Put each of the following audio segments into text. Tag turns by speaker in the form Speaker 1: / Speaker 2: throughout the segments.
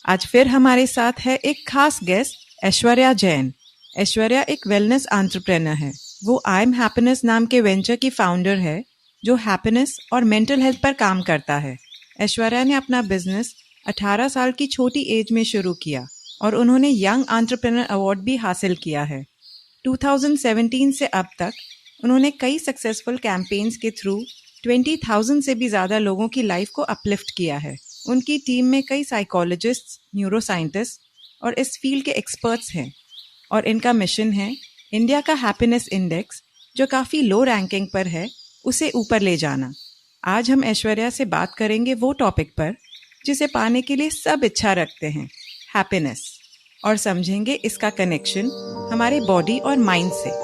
Speaker 1: आज फिर हमारे साथ है एक खास गेस्ट ऐश्वर्या जैन। ऐश्वर्या एक वेलनेस एंटरप्रेन्योर है। वो आई एम हैप्पीनेस नाम के वेंचर की फाउंडर है जो हैप्पीनेस और मेंटल हेल्थ पर काम करता है। ऐश्वर्या ने अपना बिजनेस 18 साल की छोटी एज में शुरू किया और उन्होंने यंग एंटरप्रेन्योर अवार्ड भी हासिल किया है। 2017 से अब तक उन्होंने कई सक्सेसफुल कैंपेन्स के थ्रू 20,000 से भी ज़्यादा लोगों की लाइफ को अपलिफ्ट किया है। उनकी टीम में कई साइकोलॉजिस्ट्स, न्यूरोसाइंटिस्ट और इस फील्ड के एक्सपर्ट्स हैं और इनका मिशन है इंडिया का हैप्पीनेस इंडेक्स जो काफ़ी लो रैंकिंग पर है उसे ऊपर ले जाना। आज हम ऐश्वर्या से बात करेंगे वो टॉपिक पर जिसे पाने के लिए सब इच्छा रखते हैं, हैप्पीनेस, और समझेंगे इसका कनेक्शन हमारे बॉडी और माइंड से।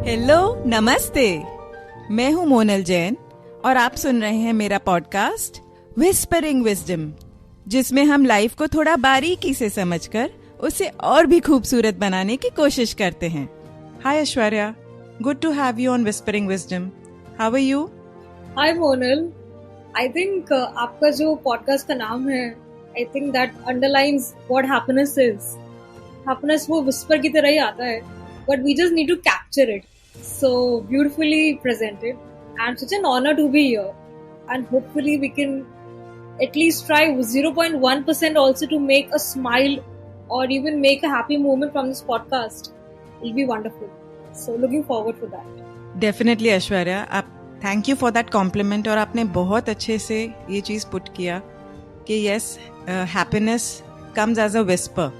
Speaker 1: हेलो, नमस्ते। मैं हूं मोनल जैन और आप सुन रहे हैं मेरा पॉडकास्ट विस्परिंग विजडम, जिसमें हम लाइफ को थोड़ा बारीकी से समझकर उसे और भी खूबसूरत बनाने की कोशिश करते हैं। Hi Aishwarya, good to have you on whispering wisdom. How are you?
Speaker 2: Hi Monal, I think आपका जो पॉडकास्ट का नाम है, I think that underlines what happiness is. Happiness वो विस्पर की तरह ही आता है, but we just need to capture it. So beautifully presented and such an honor to be here, and hopefully we can at least try 0.1% also to make a smile or even make a happy moment from this podcast. It'll be wonderful, so looking forward for that.
Speaker 1: Definitely Aishwarya, आप thank you for that compliment. और आपने बहुत अच्छे से ये चीज़ put किया कि yes, happiness comes as a whisper.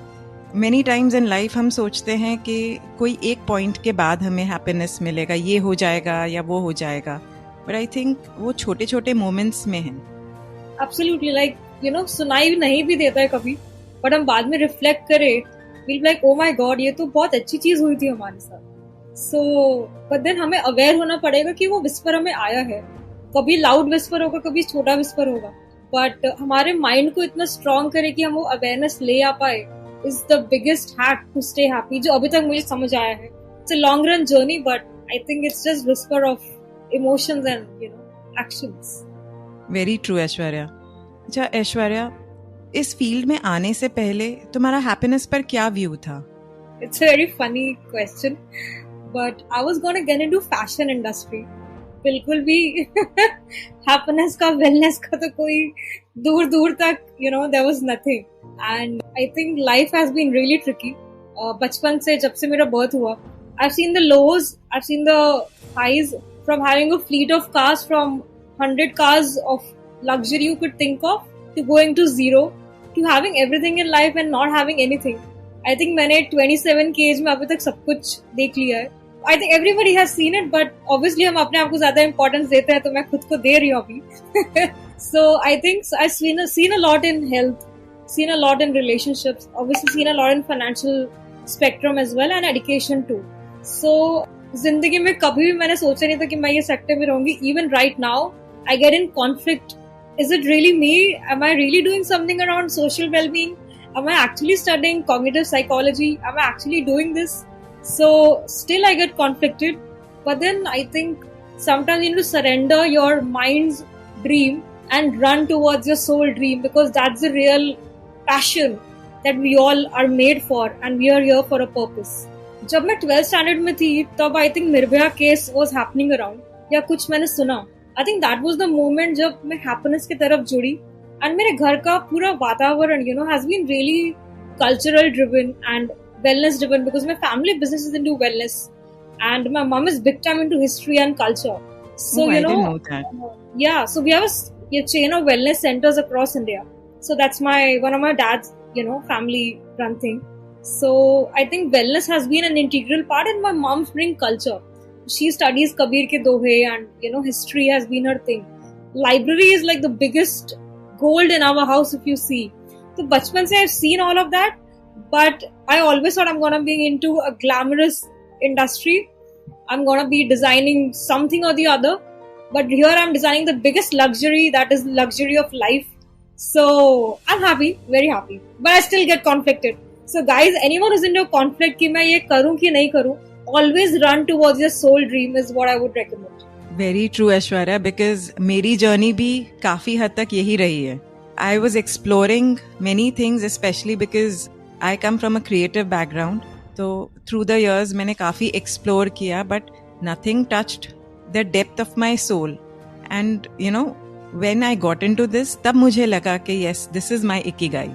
Speaker 1: Many times in life हम सोचते हैं कि कोई एक पॉइंट के बाद हमें हैप्पीनेस मिलेगा, ये हो जाएगा या वो हो जाएगा, बट आई थिंक वो छोटे छोटे मोमेंट्स में हैं।
Speaker 2: Absolutely, like you know, सुनाई नहीं भी देता है कभी, बट हम बाद में रिफ्लेक्ट करें, we'll be like, oh my god, ये तो बहुत अच्छी चीज हुई थी हमारे साथ। So, but then हमें अवेयर होना पड़ेगा कि वो विस्पर हमें आया है। कभी लाउड विस्पर होगा, कभी छोटा विस्पर होगा, बट हमारे माइंड को इतना स्ट्रॉन्ग करे कि हम वो अवेयरनेस ले आ पाए is the biggest hack to stay happy, जो अभी तक मुझे समझ आया है। It's a long run journey, but I think it's just whisper of emotions and actions.
Speaker 1: Very true Aishwarya. अच्छा ऐश्वर्या, इस फील्ड में आने से पहले तुम्हारा हैप्पीनेस पर क्या व्यू था?
Speaker 2: It's a very funny question, but I was gonna get into fashion industry. बिल्कुल भी happiness का, wellness का तो कोई दूर दूर तक, there was nothing. And I think life has been really tricky. बचपन से, जब से मेरा birth हुआ, I've seen the lows, I've seen the highs, from having a fleet of cars, from 100 cars of luxury you could think of, to going to zero, to having everything in life and not having anything. I think मैंने 27 की as में अभी तक सब कुछ देख लिया है। I think everybody has seen it, but obviously हम अपने आप को ज्यादा importance देते हैं, तो मैं खुद को दे रही हूँ अभी। So I think I've seen a lot in health, seen a lot in relationships, obviously seen a lot in financial spectrum as well, and education too. So जिंदगी में कभी भी मैंने सोचा नहीं था कि मैं ये सेक्टर में रहूंगी। Even right now, I get in conflict. Is it really me? Am I really doing something around social well-being? Am I actually studying cognitive psychology? Am I actually doing this? So still I get conflicted, but then I think sometimes you need to surrender your mind's dream and run towards your soul dream, because that's the real passion that we all are made for, and we are here for a purpose. जब मैं 12th standard में थी, तब I think Nirbhaya case was happening around, या कुछ मैंने सुना। I think that was the moment जब मैं happiness की तरफ जुड़ी, and मेरे घर का पूरा वातावरण has been really cultural driven and wellness driven, because my family business is into wellness and my mom is big time into history and culture. So
Speaker 1: I didn't know that.
Speaker 2: Yeah, so we have a chain of wellness centers across India. So that's one of my dad's family run thing. So I think wellness has been an integral part, and my mom's bring culture. She studies Kabir ke dohe, and history has been her thing. Library is like the biggest gold in our house if you see. So bachpan se I've seen all of that, but I always thought I'm gonna be into a glamorous industry. I'm gonna be designing something or the other, but here I'm designing the biggest luxury, that is luxury of life. So I'm happy, very happy, but I still get conflicted. So guys, anyone who's into conflict कि मैं ये करूँ कि नहीं करूँ, always run towards your soul dream is what I would recommend.
Speaker 1: Very true Aishwarya, because मेरी journey भी काफी हद तक यही रही है. I was exploring many things, specially because I come from a creative background. तो थ्रू द इयर्स मैंने काफी एक्सप्लोर किया, but nothing touched the depth of my soul. And you know, when I got into this, तब मुझे लगा कि yes, this is my ikigai.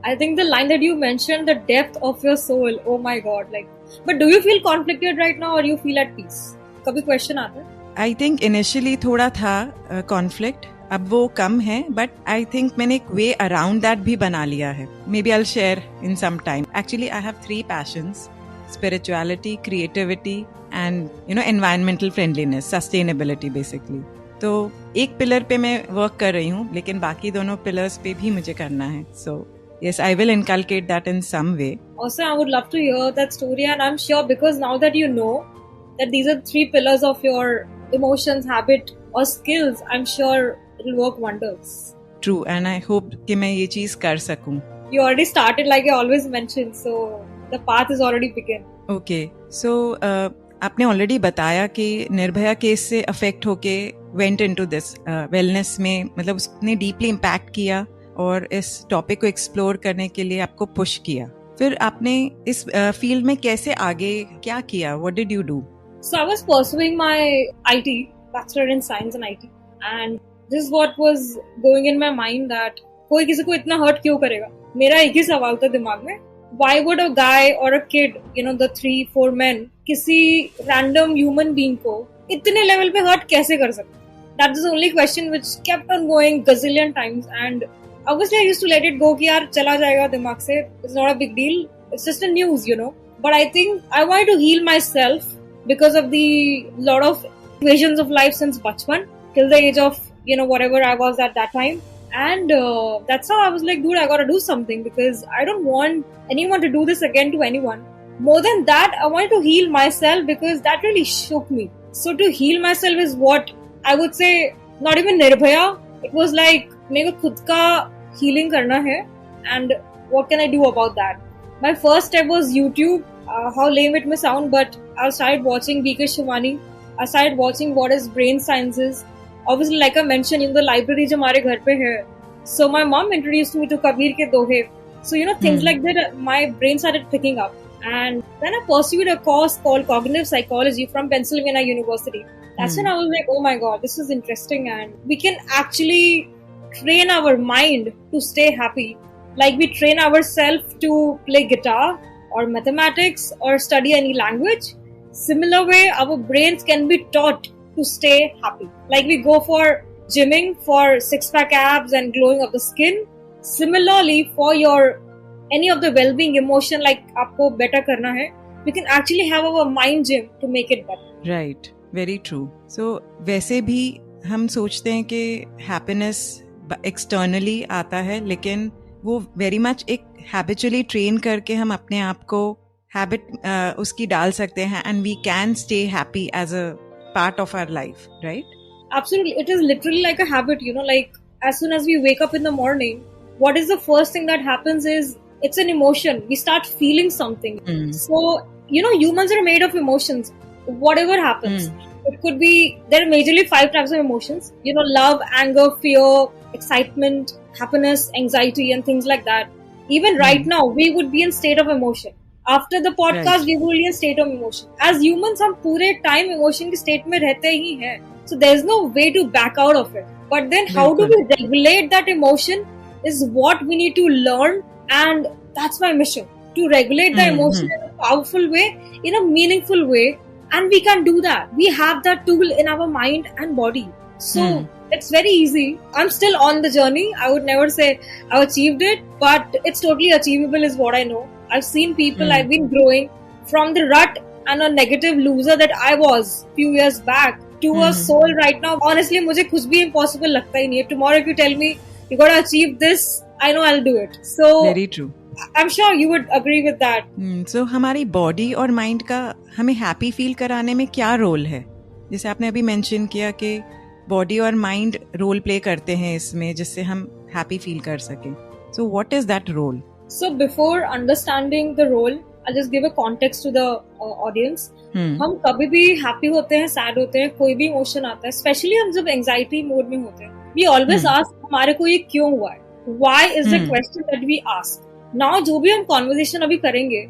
Speaker 2: I think the line that you mentioned, the depth of your soul, oh my god, like, but do you feel conflicted right now or you feel at peace? कभी question आता है?
Speaker 1: I think initially थोड़ा था conflict, अब वो कम है, but I think मैंने एक वे अराउंड दैट भी बना लिया है. Maybe I share in some time. Actually I have 3 passions: spirituality, creativity and you know environmental friendliness, sustainability basically. तो एक पिलर पे मैं वर्क कर रही हूँ, लेकिन बाकी दोनों पिलर्स पे भी मुझे करना है. सो yes, I will inculcate that in some way.
Speaker 2: Also, I would love to hear that story, and I'm sure because now that you know that these are 3 pillars of your emotions, habit or skills, I'm sure it'll work wonders.
Speaker 1: True, and I hope कि मैं ये चीज कर सकूं.
Speaker 2: You already started like I always mentioned, so the path is already begun.
Speaker 1: Okay, so आपने already बताया कि Nirbhaya case से अफेक्ट होके went into this wellness में, मतलब उसने डीपली इम्पैक्ट किया और इस टॉपिक को एक्सप्लोर करने के लिए आपको पुश किया. फिर आपने इस फील्ड में कैसे आगे क्या किया? What did you do?
Speaker 2: So I was pursuing my IT, Bachelor in Science and IT, and this is what was going in my mind that कोई किसी को इतना हर्ट क्यों करेगा? मेरा एक ही सवाल था दिमाग में, why would a guy or a kid, you know, the 3-4 men, किसी random human being को इतने लेवल पे हर्ट कैसे कर सकते? That is the only question which kept on going gazillion times, and obviously I used to let it go कि यार चला जाएगा दिमाग से, it's not a big deal, it's just a news, you know. But I think I wanted to heal myself because of the lot of situations of life since bachpan till the age of, you know, whatever I was at that time. And that's how I was like, dude, I gotta do something because I don't want anyone to do this again to anyone. More than that, I wanted to heal myself because that really shook me. So to heal myself is what I would say, not even Nirbhaya. It was like, मेरे को खुद का healing करना है, and what can I do about that? My first step was YouTube. How lame it may sound, but I started watching B.K. Shivani. I started watching what is brain sciences. Obviously, like I mentioned, in the library जो हमारे घर पे है. So my mom introduced me to Kabir के दोहे. So you know things like that, my brain started picking up. And then I pursued a course called Cognitive Psychology from Pennsylvania University. That's when I was like, oh my god, this is interesting, and we can actually train our mind to stay happy. Like we train ourselves to play guitar or mathematics or study any language. Similar way, our brains can be taught to stay happy. Like we go for gymming for 6-pack abs and glowing of the skin. Similarly, for your any of the well-being emotion, like आपको better करना है, we can actually have our mind gym to make it better.
Speaker 1: Right, very true. So वैसे भी हम सोचते हैं कि happiness externally आता है, लेकिन वो very much एक habitually train करके हम अपने आप को habit उसकी डाल सकते हैं, and we can stay happy as a part of our life, right?
Speaker 2: Absolutely. It is literally like a habit, you know, like as soon as we wake up in the morning, what is the first thing that happens is it's an emotion. We start feeling something. So, you know, humans are made of emotions. Whatever happens. It could be, there are majorly 5 types of emotions. You know, love, anger, fear, excitement, happiness, anxiety, and things like that. Even right now, we would be in state of emotion. After the podcast, we will be in state of emotion. As humans, हम पूरे time emotion के state में रहते ही हैं. So there's no way to back out of it. But then how do we regulate that emotion is what we need to learn, and that's my mission. To regulate the emotion in a powerful way, in a meaningful way, and we can do that. We have that tool in our mind and body. So it's very easy. I'm still on the journey. I would never say I've achieved it, but it's totally achievable is what I know. I've seen people, I've been growing from the rut and a negative loser that I was few years back to a soul right now. Honestly, मुझे कुछ भी impossible लगता ही नहीं है. Tomorrow if you tell me you gotta achieve this, I know I'll do it. So
Speaker 1: very true.
Speaker 2: I'm sure you would agree with that.
Speaker 1: So हमारी body और mind का हमें हैप्पी फील कराने में क्या रोल है? जैसे आपने अभी मेंशन किया कि बॉडी और माइंड रोल प्ले करते हैं इसमें, जिससे हम हैप्पी फील कर सकें. So what is that role?
Speaker 2: So before understanding the role, I'll just give a context to the audience. हम कभी भी हैप्पी होते हैं, सैड होते हैं, कोई भी इमोशन आता है, स्पेशली हम जब एंजाइटी मोड में होते हैं, we always ask हमारे को ये क्यों हुआ है. Why is the question that we ask. Now जो भी हम conversation अभी करेंगे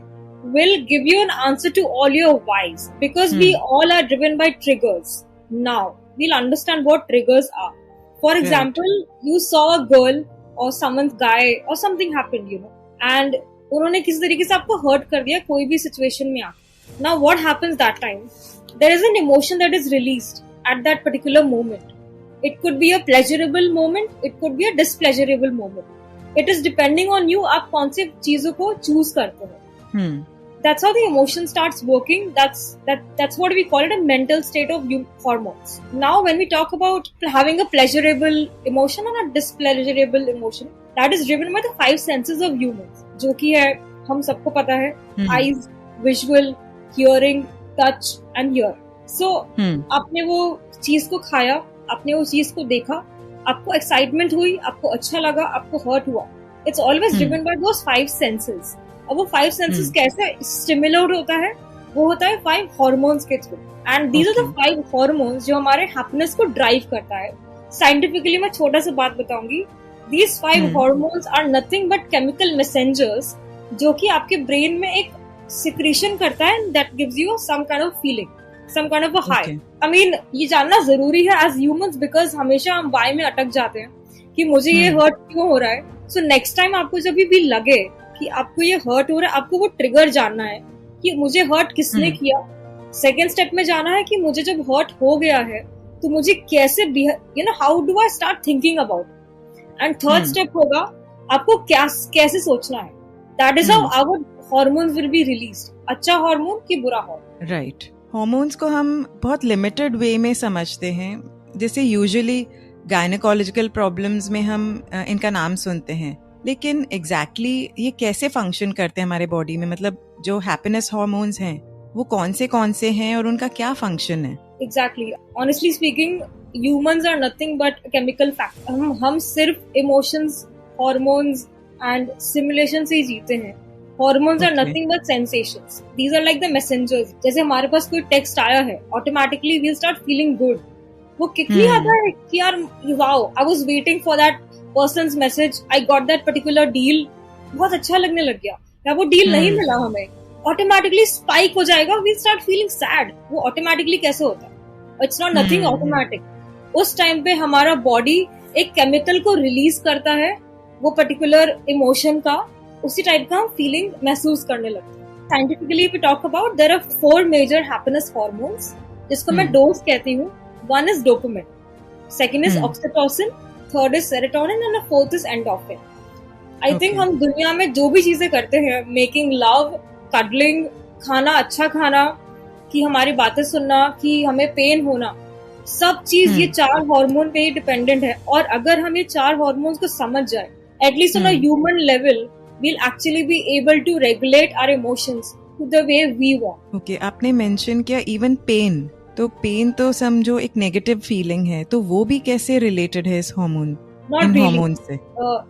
Speaker 2: will give you an answer to all your whys, because we all are driven by triggers. Now we'll understand what triggers are. For example, you saw a girl or someone's guy or something happened, and उन्होंने किसी तरीके से आपको hurt कर दिया कोई भी situation में आके. Now what happens that time? There is an emotion that is released at that particular moment. It could be a pleasurable moment, it could be a displeasurable moment. It is depending on you, आप कौन सी चीजों को choose करते हो. That's how the emotion starts working. That's what we call it, a mental state of hormones. Now when we talk about having a pleasurable emotion or a displeasurable emotion, that is driven by the 5 senses of humans, जो कि है हम सबको पता है, eyes, visual, hearing, touch and ear. So आपने वो चीज को खाया, आपने वो चीज को देखा, आपको एक्साइटमेंट हुई, आपको अच्छा लगा, आपको हर्ट हुआ. It's always driven by those 5 senses. अब वो 5 senses कैसे स्टिमुलेट होता है? वो होता है 5 hormones के through. And these are the 5 hormones जो हमारे हैप्पीनेस को ड्राइव करता है. साइंटिफिकली मैं छोटा सा बात बताऊंगी. These 5 hormones are nothing but chemical messengers जो कि आपके ब्रेन में एक secretion करता है, that gives you some kind of feeling, some kind of a high. Okay. I mean, ये जानना जरूरी है as humans, because हमेशा हम why में अटक जाते हैं कि मुझे ये हर्ट क्यों हो रहा है. So next time आपको जब भी लगे कि आपको ये हर्ट हो रहा है, आपको वो ट्रिगर जानना है कि मुझे हर्ट किसने किया. सेकेंड स्टेप में जाना है कि मुझे जब हर्ट हो गया है तो मुझे कैसे how do I start thinking about. And third step होगा आपको कैसे सोचना है. That is how our hormones will be released. अच्छा हार्मोन कि बुरा हार्मोन.
Speaker 1: राइट. हॉर्मोन्स को हम बहुत लिमिटेड वे में समझते हैं. जैसे यूजुअली गायनेकोलॉजिकल प्रॉब्लम्स में हम इनका नाम सुनते हैं, लेकिन एग्जैक्टली ये कैसे फंक्शन करते हैं हमारे बॉडी में? मतलब जो हैप्पीनेस हार्मोन्स हैं वो कौन से हैं और उनका क्या फंक्शन है?
Speaker 2: Exactly. Honestly speaking, humans are nothing but chemical factor. हम सिर्फ इमोशंस, हार्मोन्स एंड सिमुलेशन से ही जीते हैं. Hormones are nothing but sensations. These are like the messengers. जैसे हमारे पास कोई टेक्स्ट आया है, automatically we'll start feeling good. वो कितनी आता है कि यार wow, I was waiting for that person's message. I got that particular deal. बहुत अच्छा लगने लग गया. या वो डील नहीं मिला हमें, automatically spike हो जाएगा. We'll start feeling sad. वो automatically कैसे होता है? It's not nothing automatic. उस टाइम पे हमारा बॉडी एक केमिकल को रिलीज करता है, वो पर्टिकुलर इमोशन का, उसी टाइप का हम फीलिंग महसूस करने लगते हैं. Scientifically we talk about, there are 4 major happiness hormones, जिसको मैं डोज कहती हूँ. 1 is dopamine, 2 is oxytocin, 3 is serotonin and 4 is endorphin. I think हम दुनिया में जो भी चीजें करते हैं, मेकिंग लव, कडलिंग, खाना, अच्छा खाना, कि हमारी बातें सुनना, कि हमें पेन होना, सब चीज ये 4 हार्मोन पे ही डिपेंडेंट है. और अगर हम ये 4 हार्मोन्स को समझ जाए, at least on a human level, we'll actually be able to regulate our emotions to the way we want.
Speaker 1: Okay, आपने मेंशन किया इवन पेन. तो पेन तो समझो एक नेगेटिव फीलिंग है, तो वो भी कैसे रिलेटेड है इस हार्मोन से?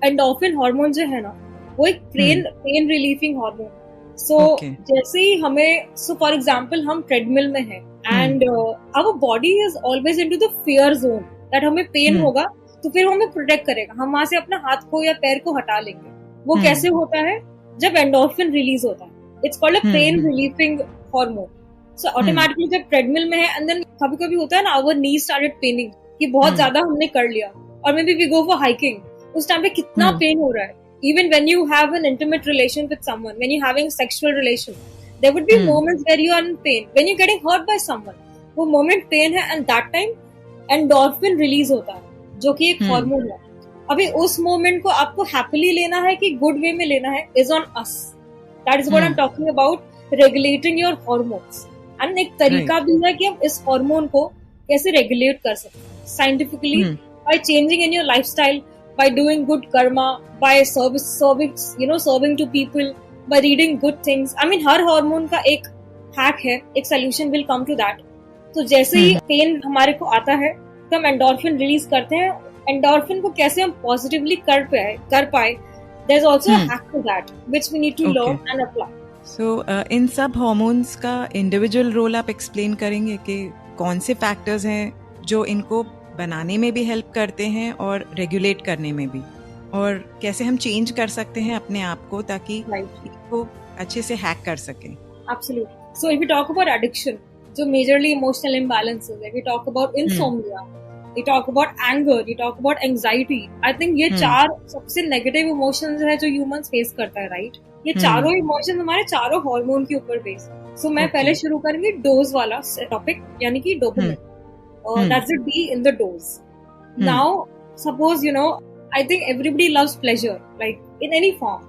Speaker 2: एंडोर्फिन हार्मोन जो है ना, वो एक पेन रिलीफिंग हार्मोन. सो जैसे ही हमें, सो फॉर एग्जांपल हम ट्रेडमिल में हैं and our body is always into the fear zone, that हमें पेन होगा तो फिर वो हमें प्रोटेक्ट करेगा. हम वहां से अपना हाथ को या पैर को हटा लेंगे. वो कैसे होता है? जब एंडोर्फिन रिलीज होता है. It's called a pain relieving hormone. So automatically जब ट्रेडमिल में है, एंड देन कभी कभी होता है ना, आवर नी स्टार्टेड पेनिंग, कि बहुत ज्यादा हमने कर लिया, और maybe we go for hiking. उस टाइम पे कितना पेन हो रहा है. Even when you have an intimate relation with someone, when you having sexual relation, there would be moments where you are in pain. When you getting hurt by someone, वो moment pain है, and that time endorphin release होता है, जो कि एक hormone है. अभी उस मोमेंट को आपको हैप्पीली लेना है कि गुड वे में लेना है, is on us. That is what I am talking about, regulating your hormones. And एक तरीका भी है कि हम इस हार्मोन को कैसे रेगुलेट कर सकते हैं scientifically, by changing in your lifestyle, by doing good karma, by serving to people, by reading good things. I mean हर हार्मोन का एक हैक है, एक solution will come to that. तो जैसे ही पेन हमारे को आता है तो हम एंडोर्फिन रिलीज करते हैं. एंडोर्फिन को कैसे हम पॉजिटिवली कर पाए, there is also a hack to that which we need to learn and apply.
Speaker 1: So इन सब हॉर्मोन्स का इंडिविजुअल रोल आप एक्सप्लेन करेंगे कि कौन से फैक्टर्स हैं जो इनको बनाने में भी हेल्प करते हैं और रेगुलेट करने में भी, और कैसे हम चेंज कर सकते हैं अपने आप को ताकि इसको अच्छे से हैक कर सकें.
Speaker 2: Absolutely. So if we talk about addiction, so majorly emotional imbalances, if we talk about insomnia, we talk about anger, we talk about anxiety, I think ये चार सबसे नेगेटिव इमोशंस है जो ह्यूमंस फेस करता है, right? ये चारों emotions हमारे चारों हार्मोन के ऊपर बेस्ड. सो मैं पहले शुरू करूंगी डोज वाला टॉपिक, यानी कि dopamine. That's the D in the dose. Now, suppose, you know, I think everybody loves pleasure, like in any form.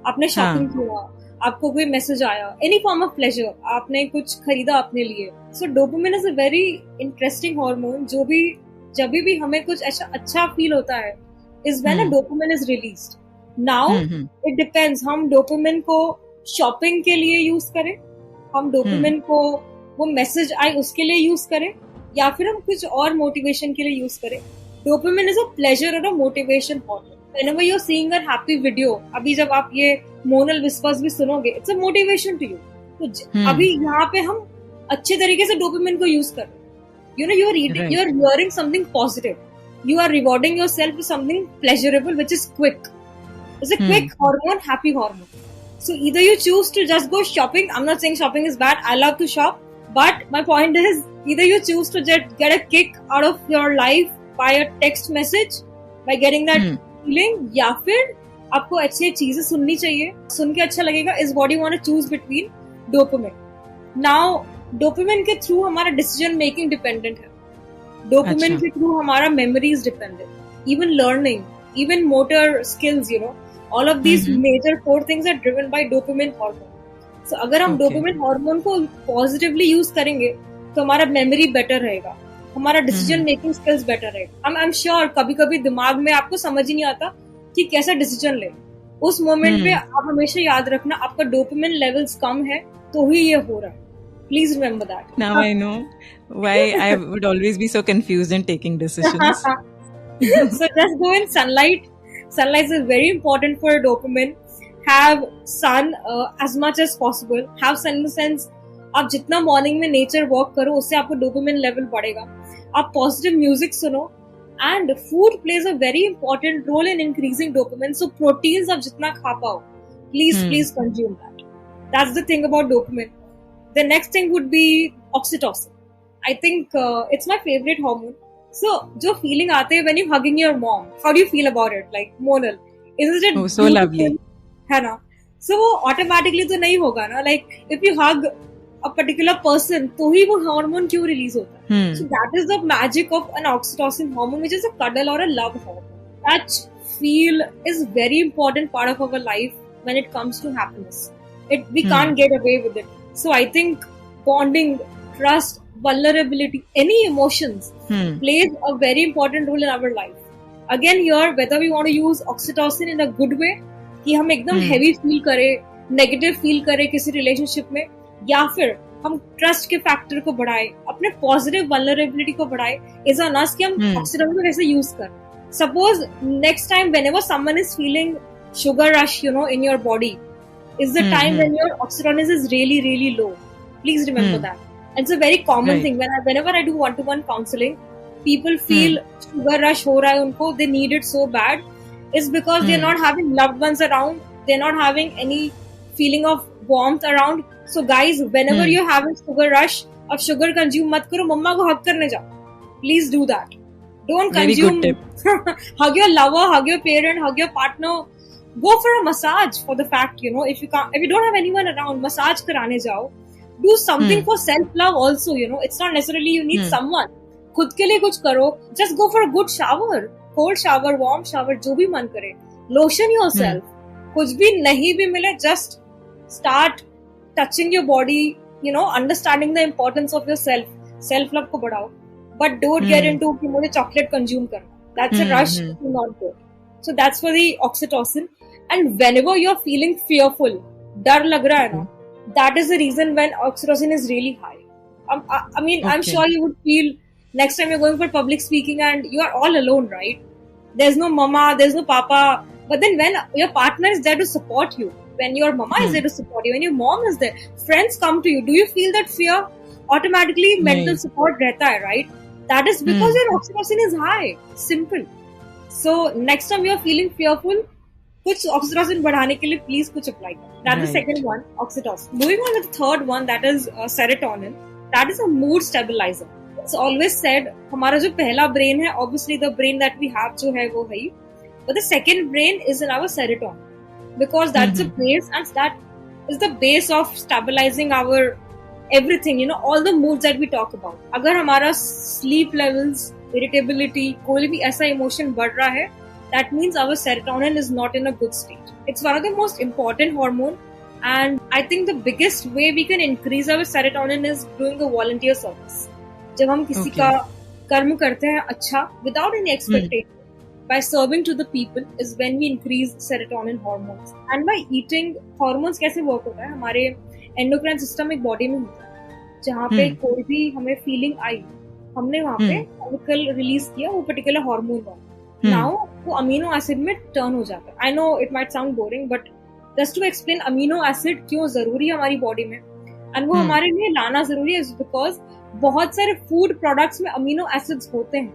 Speaker 2: आपने शॉपिंग किया, आपको कोई मैसेज आया, एनी फॉर्म ऑफ प्लेजर, आपने कुछ खरीदा अपने लिए. So dopamine is a very interesting hormone. जब भी हमें कुछ अच्छा फील होता है is when a dopamine is released. Now it depends, हम डोपामिन को शॉपिंग के लिए यूज करें, हम डोपामिन को वो मैसेज आए उसके लिए यूज करें, या फिर हम कुछ और मोटिवेशन के लिए यूज करें. डोपामिन इज अ प्लेजर और a motivation hormone. Whenever you're seeing a happy video, अभी जब आप ये मोनल विस्पर्स भी सुनोगे, it's a motivation to you. तो अभी यहाँ पे हम अच्छे तरीके से डोपामिन को यूज कर रहे हैं. You know, you're hearing something positive. You are rewarding yourself with something pleasurable, which is quick. It's a quick hormone, happy hormone. So either you choose to just go shopping. I'm not saying shopping is bad. I love to shop. But my point is, either you choose to get a kick out of your life by a text message, by getting that feeling, या फिर आपको अच्छी चीजें सुननी चाहिए, सुन के अच्छा लगेगा. Is what you want to choose between dopamine. Now dopamine के थ्रू हमारा डिसीजन मेकिंग डिपेंडेंट है. डोपामिन के थ्रू हमारा memories dependent, even learning, even motor skills, you know, all of these major 4 things are driven by dopamine hormone. So अगर हम dopamine hormone को positively use करेंगे तो हमारा मेमोरी बेटर रहेगा, हमारा डिसीजन मेकिंग स्किल्स बेटर रहेगा. आई एम श्योर कभी कभी दिमाग में आपको समझ ही नहीं आता कि कैसा डिसीजन ले. उस मोमेंट पे आप हमेशा याद रखना, आपका डोपामिन लेवल्स कम है तो ही ये हो रहा है. Please remember that.
Speaker 1: Now I know why I would always be so confused in taking decisions.
Speaker 2: So just go in sunlight. Sunlight is very important for dopamine. Have sun as much as possible. Have sun in the sense, आप जितना morning में nature walk करो उससे आपको dopamine level बढ़ेगा. आप positive music सुनो, and food plays a very important role in increasing dopamine. So proteins आप जितना खा पाओ, please consume that. That's the thing about dopamine. The next thing would be oxytocin. I think it's my favourite hormone. So जो feeling आते हैं when you hugging your mom, how do you feel about it? Like Monal, is it
Speaker 1: so lovely,
Speaker 2: है ना? So वो automatically तो नहीं होगा ना. Like if you hug a particular person, तो ही वो हार्मोन क्यों रिलीज होता है? So that is the magic of an oxytocin hormone, which is a cuddle or a love hormone. That feel is very important part of our life when it comes to happiness. We can't get away with it. So I think bonding, trust, vulnerability, any emotions plays a very important role in our life. Again here, whether we want to use oxytocin in a good way, कि हम एकदम heavy feel करें, negative feel करें किसी relationship में, या फिर हम ट्रस्ट के फैक्टर को बढ़ाए, अपने पॉजिटिव वल्नरेबिलिटी को बढ़ाए, इज ऑन अस कि हम ऑक्सीटोसिन को कैसे यूज कर. Suppose next time whenever someone is feeling sugar rush, you know, in your body is the time when your oxytocin is really, really low. Please remember that. And it's a very common thing. Whenever I do one-to-one counseling, people feel sugar rush ho raha hai unko, they need it so bad. It's because they're not having loved ones around. They're not having any feeling of warmth around. So guys, whenever you're having sugar rush, अब sugar consume मत करो, मम्मा को hug करने जाओ. Please do that. Don't consume. Very good tip. Hug your lover, hug your parent, hug your partner. Go for a massage for the fact, you know, if you don't have anyone around, massage कराने जाओ. Do something for self-love also, you know. It's not necessarily you need someone. खुद के लिए कुछ करो. Just go for a good shower. Cold shower, warm shower, जो भी मन करे. Lotion yourself. कुछ भी नहीं भी मिले, just start touching your body, you know, understanding the importance of yourself. Self-love को बढ़ाओ. But don't get into कि मुझे chocolate consume करना. That's a rush, not good. So that's for the oxytocin. And whenever you're feeling fearful, डर लग रहा है ना, that is the reason when oxytocin is really high. I mean, I'm sure you would feel next time you're going for public speaking and you are all alone, right? There's no mama, there's no papa. But then when your partner is there to support you, when your mama is there to support you, when your mom is there, friends come to you, do you feel that fear? Automatically mental support रहता है, right? That is because your oxytocin is high. Simple. So next time you are feeling fearful, कुछ oxytocin बढ़ाने के लिए please कुछ apply करो. That's the second one, oxytocin. Moving on to the third one, that is serotonin. That is a mood stabilizer. It's always said, हमारा जो पहला brain है, obviously the brain that we have जो है वो है, but the second brain is in our serotonin, because that's the base, and that is the base of stabilizing our everything, you know, all the moods that we talk about. अगर हमारा sleep levels, irritability, कोई भी ऐसा emotion बढ़ रहा है, that means our serotonin is not in a good state. It's one of the most important hormone, and I think the biggest way we can increase our serotonin is doing a volunteer service. जब हम किसी का कर्म करते हैं अच्छा, without any expectation, by serving to the people, is when we increase serotonin hormones. And by eating, hormones कैसे work होता है, हमारे endocrine system एक body में होता है, जहाँ पे कोई भी हमें feeling आई, हमने वहाँ पे chemical release किया, वो particular hormone का. Now वो अमीनो एसिड में टर्न हो जाता है. I know it might sound boring, but just to explain amino acid क्यों जरूरी है हमारी बॉडी में, एंड वो हमारे लिए लाना जरूरी है बिकॉज बहुत सारे फूड प्रोडक्ट्स में अमीनो एसिड्स होते हैं.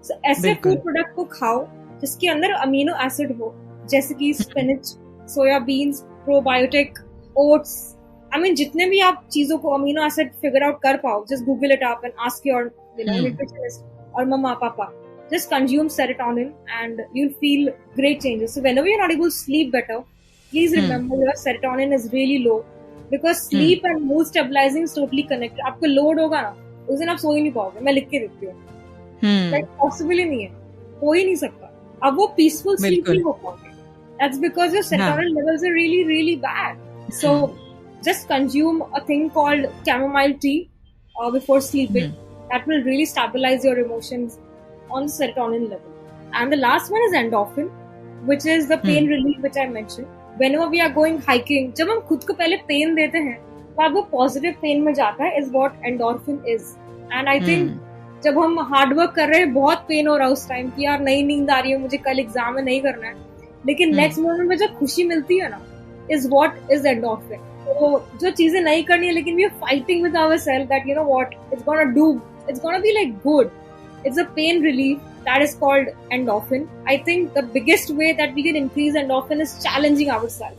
Speaker 2: so, ऐसे फूड प्रोडक्ट को खाओ जिसके अंदर अमीनो एसिड हो, जैसे कि spinach, soya beans, probiotic, oats. I mean जितने भी आप चीजों को अमीनो एसिड फिगर आउट कर पाओ, just Google it up and ask your nutritionist और मम्मा पापा. Just consume serotonin and you'll feel great changes. So whenever you're not able to sleep better, please remember your serotonin is really low, because sleep and mood stabilizing is totally connected. आपको load होगा ना, उस दिन आप सो ही नहीं पाओगे. मैं लिख के देती हूँ, like possible ही नहीं है, हो ही नहीं सकता. अब वो peaceful sleep नहीं हो पाओगे. That's because your serotonin levels are really really bad. So just consume a thing called chamomile tea before sleeping. That will really stabilize your emotions on the serotonin level. And the last one is endorphin, which is the pain relief which I mentioned. Whenever we are going hiking, जब हम खुद को पहले pen देते हैं तो अब वो पॉजिटिव पेन में जाता है, is what endorphin is. And I think जब हम हार्ड वर्क कर रहे हैं, बहुत पेन हो रहा है उस टाइम कि यार नई नींद आ रही है, मुझे कल एग्जाम में नहीं करना है, लेकिन नेक्स्ट मोमेंट में जो खुशी मिलती है ना, is what is endorphin. तो जो चीजें नहीं करनी है लेकिन we are fighting with ourselves that you know what, it's gonna be like good. It's a pain relief that is called endorphin. I think the biggest way that we can increase endorphin is challenging ourselves.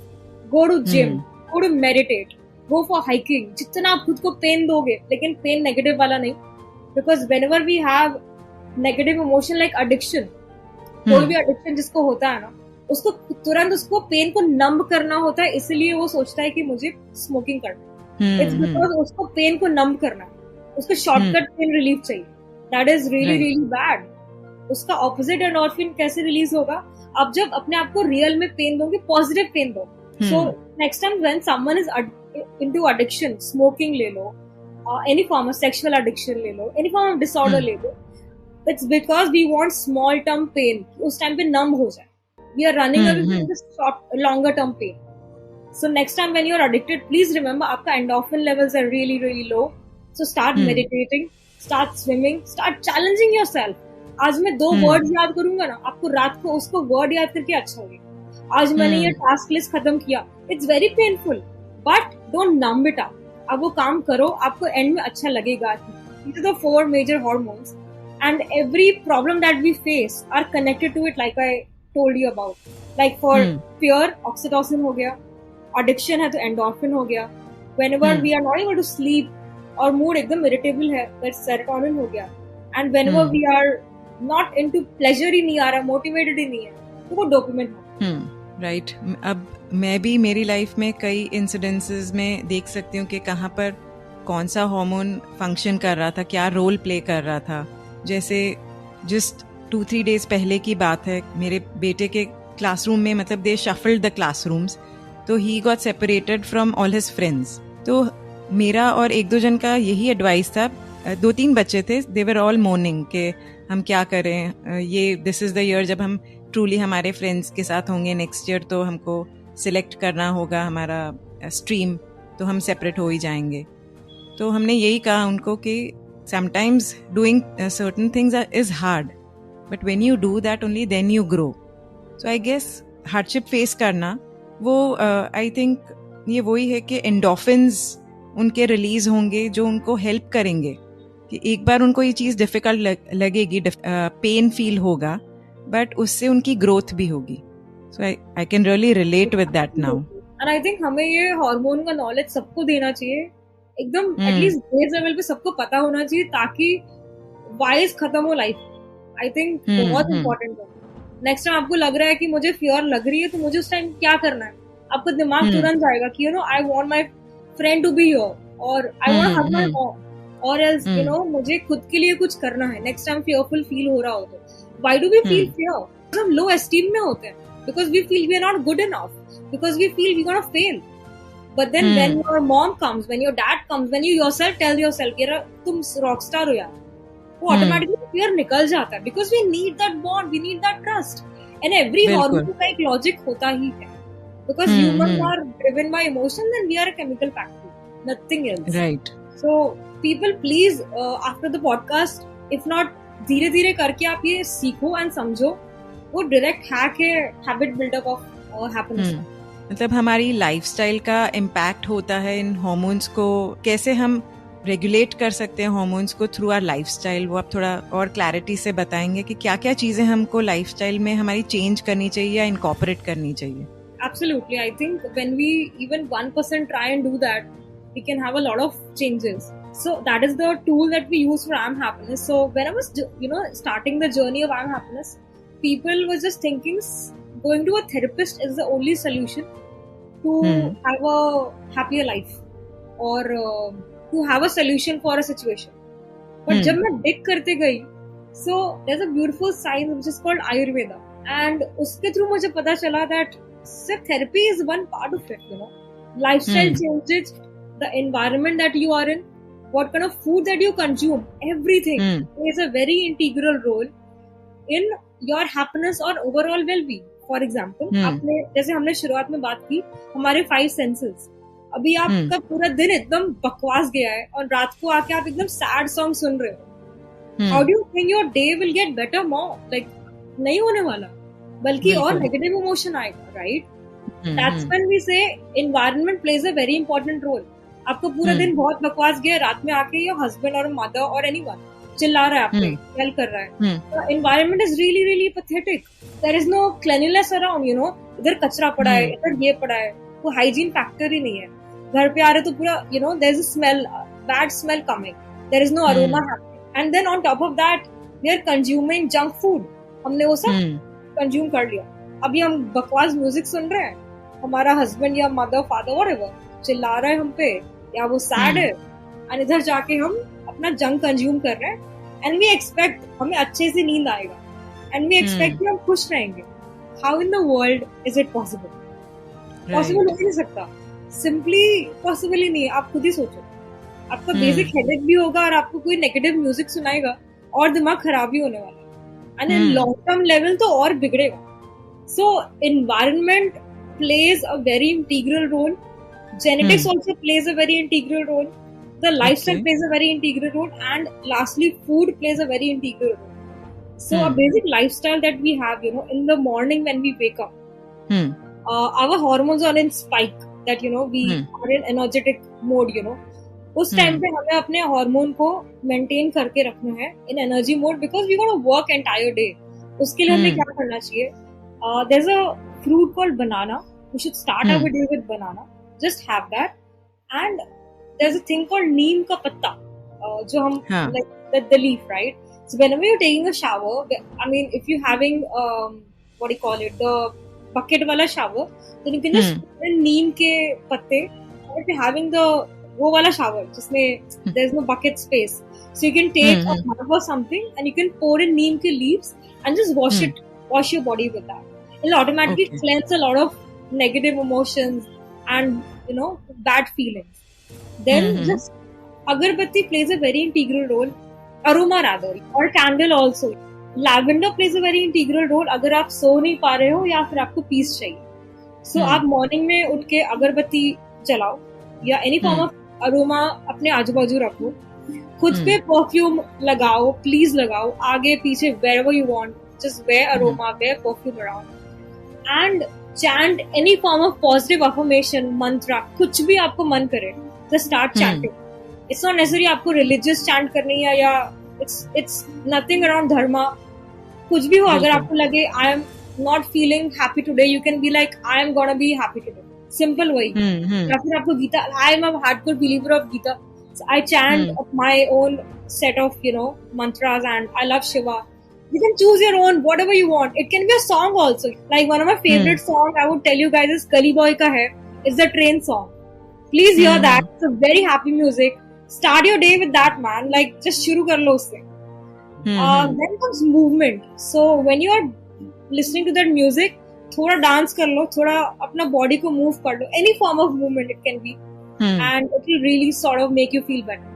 Speaker 2: Go to gym, go to meditate, go for hiking. जितना आप खुद को pen दोगे, लेकिन pen negative वाला नहीं, because whenever we have negative emotion like addiction, कोई भी addiction जिसको होता है ना, उसको तुरंत उसको पेन को नंब करना होता है, इसलिए वो सोचता है कि मुझे स्मोकिंग करना है. It's because उसको पेन को नंब करना है, उसको शॉर्टकट पेन रिलीफ चाहिए. That is really really bad. उसका ऑपोजिट एंडोर्फिन कैसे रिलीज होगा? आप जब अपने आप को रियल में पेन दोगे, पॉजिटिव पेन दो. So next time when someone is into addiction, smoking ले लो, any form of sexual addiction ले लो, एनी फॉर्म ऑफ डिसऑर्डर ले लो, it's because we want small term pain, उस टाइम पे नंब हो जाए. We are running away with short longer term pain. So next time when you are addicted, please remember आपका endorphin levels are really really low. So start meditating, start swimming, start challenging yourself. आज मैं 2 words याद करूंगा ना, आपको रात को उसको वर्ड याद करके अच्छा होगा. आज मैंने ये टास्क लिस्ट खत्म किया, it's very painful, but don't numb it up. अब वो काम करो, आपको एंड में अच्छा लगेगा. These are the 4 major hormones, and every problem that we face are connected to it, like I told you about. Like for fear, oxytocin हो गया, addiction है तो endorphin हो गया. Whenever we are not able to sleep और mood एकदम irritable है, that's serotonin हो गया. And whenever we are not into pleasure ही नहीं आ रहा, मोटिवेटेड ही नहीं है, तो वो डोपामिन हो.
Speaker 1: राइट. अब मैं भी मेरी लाइफ में कई इंसिडेंसेस में देख सकती हूँ कि कहाँ पर कौन सा हार्मोन फंक्शन कर रहा था, क्या रोल प्ले कर रहा था. जैसे जस्ट 2-3 डेज पहले की बात है, मेरे बेटे के क्लासरूम में, मतलब दे शफल्ड द क्लासरूम्स, तो he got separated from all his friends. तो मेरा और 1-2 जन का यही एडवाइस था. 2-3 बच्चे थे, दे वर ऑल मोर्निंग कि हम क्या करें, ये दिस इज द ईयर जब हम ट्रूली हमारे फ्रेंड्स के साथ होंगे. नेक्स्ट ईयर तो हमको सिलेक्ट करना होगा हमारा स्ट्रीम, तो हम सेपरेट हो ही जाएंगे. तो हमने यही कहा उनको कि sometimes doing certain things is hard, but when you do that only then you grow. So I guess hardship face करना वो आई थिंक ये वही है कि एंडोफिन्स उनके रिलीज होंगे जो उनको हेल्प करेंगे कि एक बार उनको ये चीज़ डिफिकल्ट लगेगी, पेन फील होगा, बट उससे उनकी ग्रोथ भी होगी. So I can really relate with that now.
Speaker 2: And I think हमें ये हार्मोन का नॉलेज सबको देना चाहिए, एकदम एटलीस्ट बेस लेवल पे सबको पता होना चाहिए, ताकि वाइज खत्म हो लाइफ. आई थिंक बहुत इंपॉर्टेंट है. नेक्स्ट टाइम आपको लग रहा है कि मुझे फियर लग रही है, तो मुझे उस टाइम क्या करना है, आपका दिमाग तुरंत जाएगा कि I want my friend to be here, और I want hug my mom, और एल्स मुझे खुद के लिए कुछ करना है. नेक्स्ट टाइम फियरफुल फील हो रहा हो तो why do we feel fear? हम लो एस्टीम में होते हैं because we feel we are not good enough, because we feel we're gonna fail. But then when your mom comes, when your dad comes, when you yourself tell yourself यार तुम rockstar हो यार, वो automatically fear निकल जाता है, because we need that bond, we need that trust. And every hormone का एक logic होता ही है, because humans are driven by emotions and we are a chemical factory, nothing else. Right. So people please after the podcast, if not धीरे धीरे करके आप ये सीखो एंड समझो, वो डायरेक्ट हैक है हैबिट बिल्डअप ऑफ हैप्पीनेस.
Speaker 1: मतलब हमारी लाइफस्टाइल का इम्पैक्ट होता है इन हार्मोन्स को, कैसे हम रेगुलेट कर सकते हैं हार्मोन्स को थ्रू आवर लाइफस्टाइल, वो आप थोड़ा और क्लैरिटी से बताएंगे कि क्या क्या चीजें हमको लाइफस्टाइल में हमारी चेंज करनी चाहिए या इनकॉर्पोरेट करनी चाहिए?
Speaker 2: Absolutely. I think when we even 1% try and do that, we can have a lot of changes. So that is the tool that we use for I'm Happiness. So when I was starting the journey of I'm Happiness, people were just thinking going to a therapist is the only solution to have a happier life, or to have a solution for a situation. But जब मैं dig करते गई, so there's a beautiful science which is called Ayurveda, and उसके through मुझे पता चला that therapy is one part of it. Lifestyle changes, the environment that you are in, what kind of food that you consume, everything plays a very integral role in your happiness और overall well-being. For example, आपने जैसे हमने शुरुआत में बात की हमारे 5 senses, अभी आपका पूरा दिन एकदम बकवास गया है और रात को आके आप एकदम सैड सॉन्ग सुन रहे हो, how do you think your day will get better more? Like नहीं होने वाला, बल्कि और नेगेटिव इमोशन आएगा, right? That's when we say environment plays a very important role. आपको पूरा दिन बहुत बकवास गया, रात में आके your husband or mother or anyone चिल्ला रहा है आप पे, हेल कर रहा है, तो environment is really really pathetic. There is no cleanliness around, इधर कचरा पड़ा है, इधर ये पड़ा है, वो hygiene factor ही नहीं है. घर पे आ रहे तो पूरा there is a smell, bad smell coming, there is no aroma happening, and then on top of that we are consuming junk food. हमने वो सब कंज्यूम कर लिया, अभी हम बकवास म्यूजिक सुन रहे हैं, हमारा हस्बैंड या मदर फादर व्हाटएवर चिल्ला रहा है हम पे, या वो सैड है, और इधर जाके हम अपना जंक कंज्यूम कर रहे हैं, एंड वी एक्सपेक्ट हमें अच्छे से नींद आएगा, एंड वी एक्सपेक्ट कि हम खुश रहेंगे. How in the world is it possible? Possible हो नहीं सकता, सिंपली पॉसिबल ही नहीं है. आप खुद ही सोचो, आपका बेसिक हेडेक भी होगा और आपको कोई नेगेटिव म्यूजिक सुनाएगा और दिमाग खराब ही होने वाला है, and in long term level तो और बिगड़ेगा. So environment plays a very integral role, genetics also plays a very integral role, the lifestyle plays a very integral role, and lastly food plays a very integral role. So a basic lifestyle that we have, in the morning when we wake up, our hormones are in spike, that we are in energetic mode, उस time पे हमें अपने hormone को maintain करके रखना है in energy mode, because we gotta work entire day. उसके लिए हमें क्या करना चाहिए? There's a fruit called banana. We should start our day with banana. Just have that. And there's a thing called neem ka patta, jo hum like the leaf, right? So whenever you're taking a shower, I mean, if you're having what do you call it, the bucket wala shower, then you can just put in neem ke patte. Or if you're having the wo wala shower jisme there's no bucket space, so you can take a mug or something and you can pour in neem ke leaves and just wash your body with that. It'll automatically cleanse a lot of negative emotions and bad feelings. Then just agarbatti plays a very integral role, aroma rather, or candle also. Lavender plays a very integral role अगर आप सो नहीं पा रहे हो या फिर आपको piece चाहिए. So आप मॉर्निंग में उठ के अगरबत्ती जलाओ या एनी फॉर्म ऑफ अरोमा अपने आजू बाजू रखो, खुद पे परफ्यूम लगाओ, प्लीज लगाओ, आगे पीछे wherever you want, just wear aroma, wear perfume around. And chant any form of positive affirmation, mantra, कुछ भी आपको मन करे, just start chanting. It's not necessary आपको religious chant करनी है या it's nothing around dharma. कुछ भी हो, अगर आपको लगे I am not feeling happy today, you can be like I am gonna be happy today. Simple वही. या फिर आपको Gita, I am a hardcore believer of Gita. So I chant my own set of mantras, and I love Shiva. You can choose your own, whatever you want. It can be a song also. Like one of my favorite songs, I would tell you guys, is Gully Boy ka hai. It's the train song. Please hear that. It's a very happy music. Start your day with that, man. Like just shuru kar lo usse. Then comes movement. So when you are listening to that music, thoda dance kar lo, thoda apna body ko move kar lo. Any form of movement it can be, and it will really sort of make you feel better.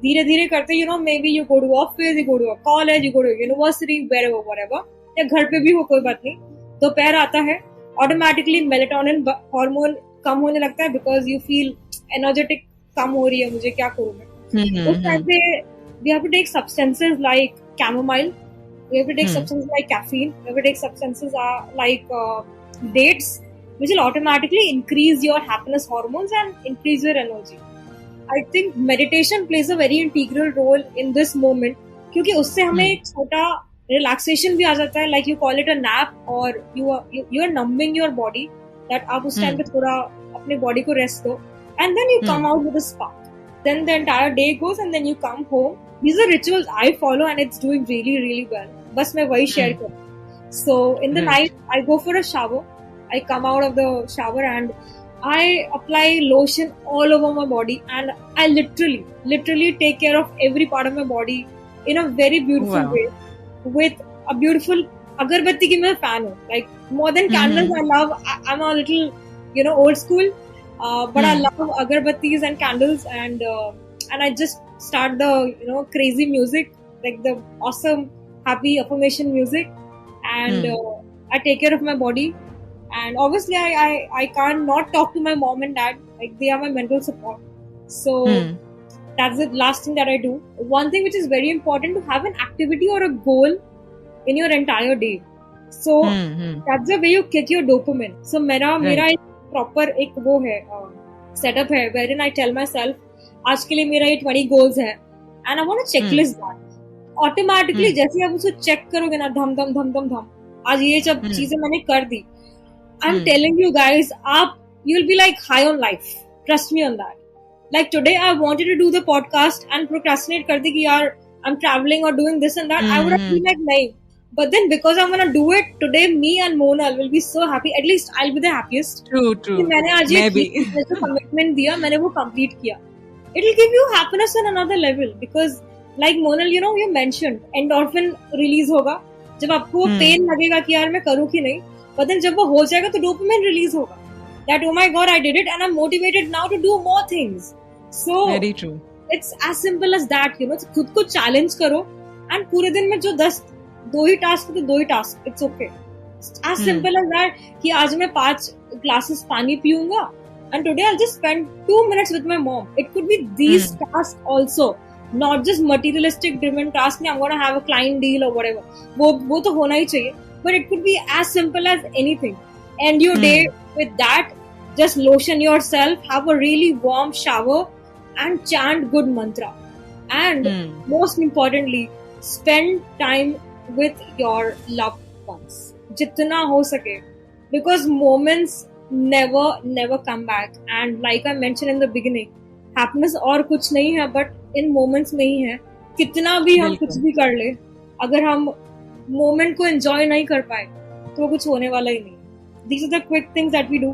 Speaker 2: धीरे धीरे करते maybe you go to office, you go to a college, you go to university, wherever, whatever, या घर पे भी हो, कोई बात नहीं, दोपहर आता है, automatically melatonin hormone कम होने लगता है, because you feel energetic, कम हो रही है, मुझे क्या करूँ मैं, उस टाइम पे we have to take substances like chamomile, we have to take substances like caffeine, we have to take substances like dates, which will automatically increase your happiness hormones and increase your energy. I think meditation plays a very integral role in this moment, क्योंकि उससे हमें एक छोटा relaxation भी आ जाता है, like you call it a nap, or you are numbing your body, that आप उस time पे थोड़ा अपने body को rest दो, and then you come out with a spark. Then the entire day goes, and then you come home. These are rituals I follow, and it's doing really, really well. बस मैं वही share करूँ. So in the night, I go for a shower. I come out of the shower and I apply lotion all over my body, and I literally take care of every part of my body in a very beautiful way, with a beautiful agarbatti ki main fan hu. Like more than candles, I'm a little old school, but I love agarbattis and candles, and I just start the crazy music, like the awesome happy affirmation music, and I take care of my body. And obviously, I can't not talk to my mom and dad. Like, they are my mental support. So, that's the last thing that I do. One thing which is very important, to have an activity or a goal in your entire day. So, that's the way you kick your dopamine. So, mera एक proper एक वो है setup है, wherein I tell myself, आज के लिए मेरा ये 20 goals है, and I want to checklist that. Automatically, जैसे आप उसको check करोगे ना, धम, आज ये सब चीजें मैंने कर दी. I'm telling you guys, you'll be like high on life. Trust me on that. Like today, I wanted to do the podcast and procrastinate kar di ki yaar, I'm traveling or doing this and that. I would have been like, nahin. But then because I'm gonna do it today, me and Monal will be so happy. At least I'll be the happiest.
Speaker 1: True.
Speaker 2: मैंने आज ये commitment दिया, मैंने वो complete किया. It'll give you happiness on another level, because like Monal, you mentioned endorphin release होगा. जब आपको pain लगेगा कि यार मैं करूँ कि नहीं. But then जब वो हो जाएगा तो dopamine release होगा. That oh my god, I did it and I'm motivated now to do more things. So
Speaker 1: very true.
Speaker 2: It's as simple as that, खुद को challenge करो, and पूरे दिन में जो 2 ही task तो 2 ही task. It's okay. As simple as that कि आज मैं 5 glasses पानी पीऊंगा, and today I'll just spend 2 minutes with my mom. It could be these tasks also, not just materialistic driven tasks. I'm gonna have a client deal or whatever. वो तो होना ही चाहिए. But it could be as simple as anything. End your day with that. Just lotion yourself, have a really warm shower, and chant good mantra. And most importantly, spend time with your loved ones. Jitna ho sake. Because moments never come back. And like I mentioned in the beginning, happiness और कुछ नहीं है, but in moments में ही है. कितना भी हम कुछ भी कर ले, अगर हम moment को enjoy नहीं कर पाए तो वो कुछ होने वाला ही नहीं. These are the quick things that we do.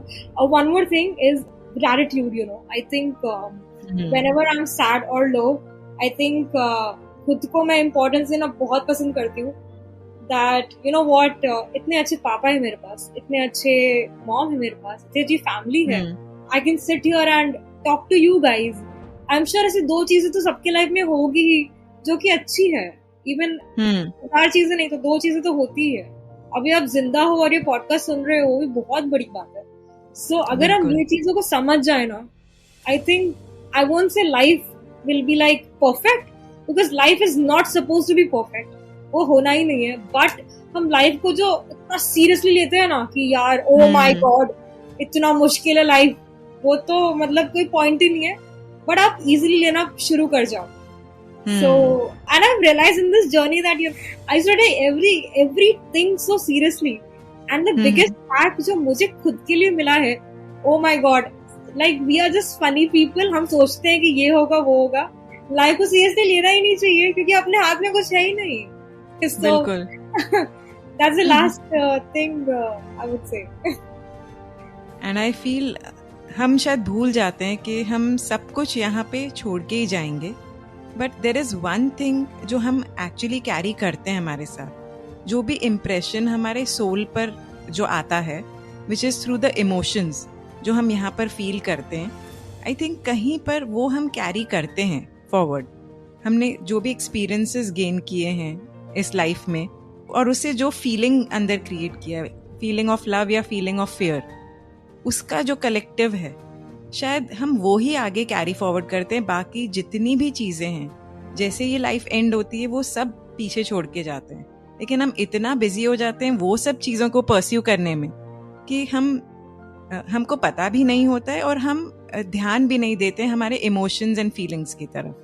Speaker 2: One more thing is gratitude. I think whenever I'm sad or low, I think खुद को मैं importance देना बहुत पसंद करती हूँ. That what, इतने अच्छे पापा है मेरे पास, इतने अच्छे mom है मेरे पास, इतनी अच्छी family है. I can sit here and talk to you guys. I'm sure ऐसी 2 चीजें तो सबके लाइफ में होगी ही जो कि अच्छी है. इवन 4 चीजें नहीं तो 2 चीजें तो होती है. अभी आप जिंदा हो और ये पॉडकास्ट सुन रहे हो, वो भी बहुत बड़ी बात है. सो अगर हम ये चीजों को समझ जाए ना, I think I won't say life will be like perfect, because life is not suppose to be perfect. वो होना ही नहीं है. बट हम लाइफ को जो इतना सीरियसली लेते हैं ना कि यार ओ माय गॉड इतना मुश्किल है लाइफ, वो तो मतलब कोई पॉइंट ही नहीं है, बट आप इजीली लेना शुरू कर जाओ. So, and I've realized in this journey that I used to take everything so seriously. And the biggest fact जो मुझे खुद के लिए मिला है, oh my god, like we are just funny people. हम सोचते हैं कि ये होगा वो होगा, लाइफ को सीरियसली लेना ही नहीं चाहिए क्योंकि अपने हाथ में कुछ है ही नहीं. So, that's the last thing I would say.
Speaker 1: And I feel हम शायद भूल जाते हैं कि हम सब कुछ यहाँ पे छोड़ के ही जाएंगे. But there is one thing जो हम एक्चुअली कैरी करते हैं हमारे साथ, जो भी इम्प्रेशन हमारे सोल पर जो आता है, which is through the emotions जो हम यहाँ पर फील करते हैं. आई थिंक कहीं पर वो हम कैरी करते हैं फॉरवर्ड. हमने जो भी एक्सपीरियंसेस गेन किए हैं इस लाइफ में, और उससे जो फीलिंग अंदर क्रिएट किया है, फीलिंग ऑफ लव या फीलिंग ऑफ फियर, उसका जो कलेक्टिव है, शायद हम वो ही आगे कैरी फॉरवर्ड करते हैं. बाकी जितनी भी चीज़ें हैं, जैसे ये लाइफ एंड होती है, वो सब पीछे छोड़ के जाते हैं. लेकिन हम इतना बिजी हो जाते हैं वो सब चीज़ों को परस्यू करने में कि हमको पता भी नहीं होता है और हम ध्यान भी नहीं देते हमारे इमोशंस एंड फीलिंग्स की तरफ.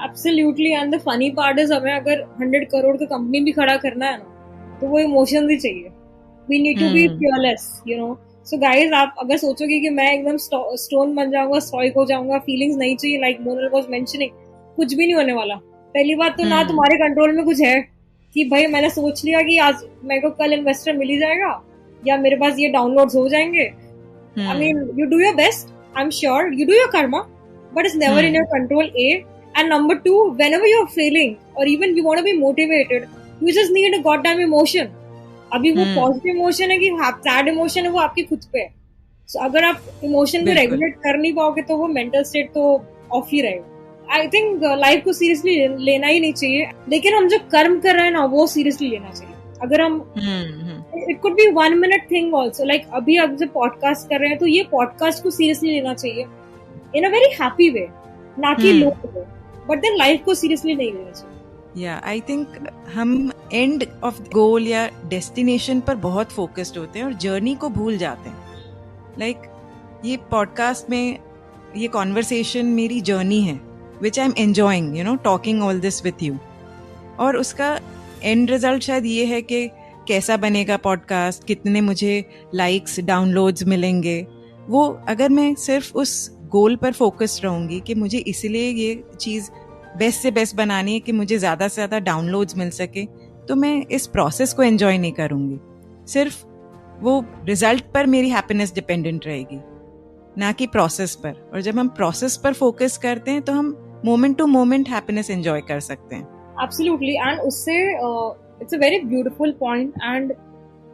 Speaker 2: Absolutely, and the funny part is हमें अगर 100 करोड़ का कंपनी भी खड़ा करना है ना, तो वो इमोशंस ही चाहिए. We need to be fearless, you know. So guys, आप अगर सोचोगे कि मैं एकदम स्टोन बन जाऊंगा, स्टॉइक हो जाऊंगा, फीलिंग्स नहीं चाहिए, लाइक मोनल वाज मेंशनिंग, कुछ भी नहीं होने वाला. पहली बात तो ना तुम्हारे कंट्रोल में कुछ है कि भाई मैंने सोच लिया कि आज मेरे को कल इन्वेस्टर मिल ही जाएगा या मेरे पास ये डाउनलोड्स हो जाएंगे. I mean you do your best, I am sure you do your Karma, but it's never in your control. A and number 2, whenever you're feeling or even you want to be motivated, you just need a goddamn emotion. अभी वो positive emotion है कि sad emotion है, वो आपकी खुद पे है. So, अगर आप इमोशन को रेगुलेट कर नहीं पाओगे तो वो मेंटल स्टेट तो ऑफ ही रहेगा. आई थिंक लाइफ को सीरियसली लेना ही नहीं चाहिए, लेकिन हम जो कर्म कर रहे हैं ना वो सीरियसली लेना चाहिए. अगर हम it could be 1 minute thing also, like अभी आप जब पॉडकास्ट कर रहे हैं तो ये पॉडकास्ट को सीरियसली लेना चाहिए इन अ वेरी हैप्पी वे, ना कि लो वे, बट देन लाइफ को सीरियसली नहीं लेना चाहिए.
Speaker 1: या आई थिंक हम एंड ऑफ गोल या डेस्टिनेशन पर बहुत फोकस्ड होते हैं और जर्नी को भूल जाते हैं. लाइक ये पॉडकास्ट में ये कॉन्वर्सेशन मेरी जर्नी है, which I am enjoying, you know, talking all this with you. और उसका एंड रिजल्ट शायद ये है कि कैसा बनेगा पॉडकास्ट, कितने मुझे लाइक्स, डाउनलोड्स मिलेंगे. वो अगर मैं सिर्फ उस गोल पर फोकस्ड रहूंगी कि मुझे इसलिए ये चीज़ बेस्ट से बेस्ट बनानी है कि मुझे ज़्यादा से ज़्यादा डाउनलोड्स मिल सके, तो मैं इस प्रोसेस को एंजॉय नहीं करूँगी. सिर्फ वो रिजल्ट पर मेरी हैप्पीनेस डिपेंडेंट रहेगी, ना कि प्रोसेस पर. और जब हम प्रोसेस पर फोकस करते हैं तो हम moment to moment happiness enjoy कर सकते हैं.
Speaker 2: एब्सोल्युटली, एंड उससे it's a very beautiful point. And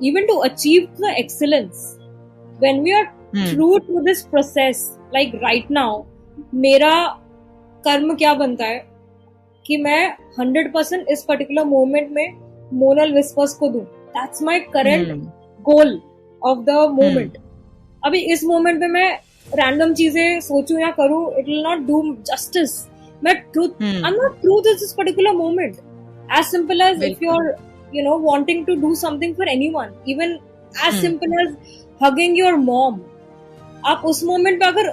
Speaker 2: even to achieve the excellence, when we are true to this process, like right now मेरा कर्म क्या बनता है कि मैं 100% इस पर्टिकुलर मोमेंट में मोनल विस्पर्स को दूं. That's my current goal of the moment. अभी इस मोमेंट में मैं रैंडम चीजें सोचूं या करूं, it will not do justice. मैं truth, I am not truth is this particular moment. As simple as if you are you know wanting to do something for anyone, even as simple as hugging your mom, आप उस moment पे अगर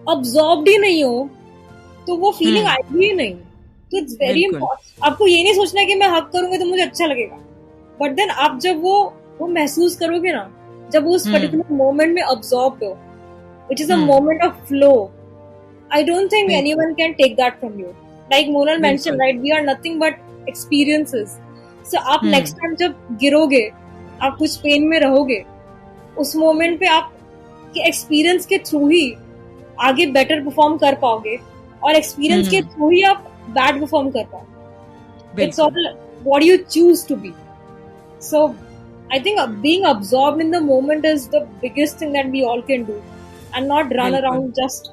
Speaker 2: absorbed ही नहीं हो तो वो feeling आएगी ही नहीं. तो इट्स वेरी इम्पोर्टेंट. आपको ये नहीं सोचना है कि मैं हक करूंगा तो मुझे अच्छा लगेगा, बट देन आप जब वो महसूस करोगे ना, जब उस पर्टिकुलर मोमेंट में अब्सॉर्ब हो, which is a moment of flow, I don't think anyone can take that from you. Like Monal mention, right, we are nothing but experiences. So आप नेक्स्ट टाइम जब गिरोगे, आप कुछ पेन में रहोगे, उस मोमेंट पे आप के एक्सपीरियंस के थ्रू ही आगे बेटर परफॉर्म कर पाओगे और एक्सपीरियंस के थ्रू ही आप बैड परफॉर्म कर पाओगे. It's all what you choose to be. So I think being absorbed in the moment is the biggest thing that we all can do, and not run around just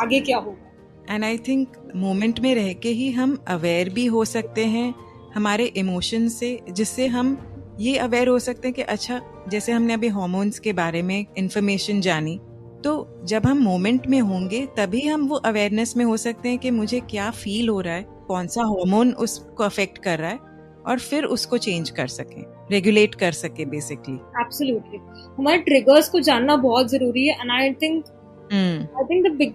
Speaker 2: आगे क्या होगा.
Speaker 1: And I think moment में रह के ही हम aware भी हो सकते हैं हमारे इमोशन से, जिससे हम ये अवेयर हो सकते हैं कि अच्छा, जैसे हमने अभी हार्मोन्स के बारे में इंफॉर्मेशन जानी, तो जब हम मोमेंट में होंगे तभी हम वो अवेयरनेस में हो सकते हैं कि मुझे क्या फील हो रहा है, कौन सा हार्मोन उसको अफेक्ट कर रहा है, और फिर उसको चेंज कर सके, रेगुलेट कर सके बेसिकली.
Speaker 2: एब्सोल्युटली. हमारे ट्रिगर्स को जानना बहुत जरूरी है. And I think the big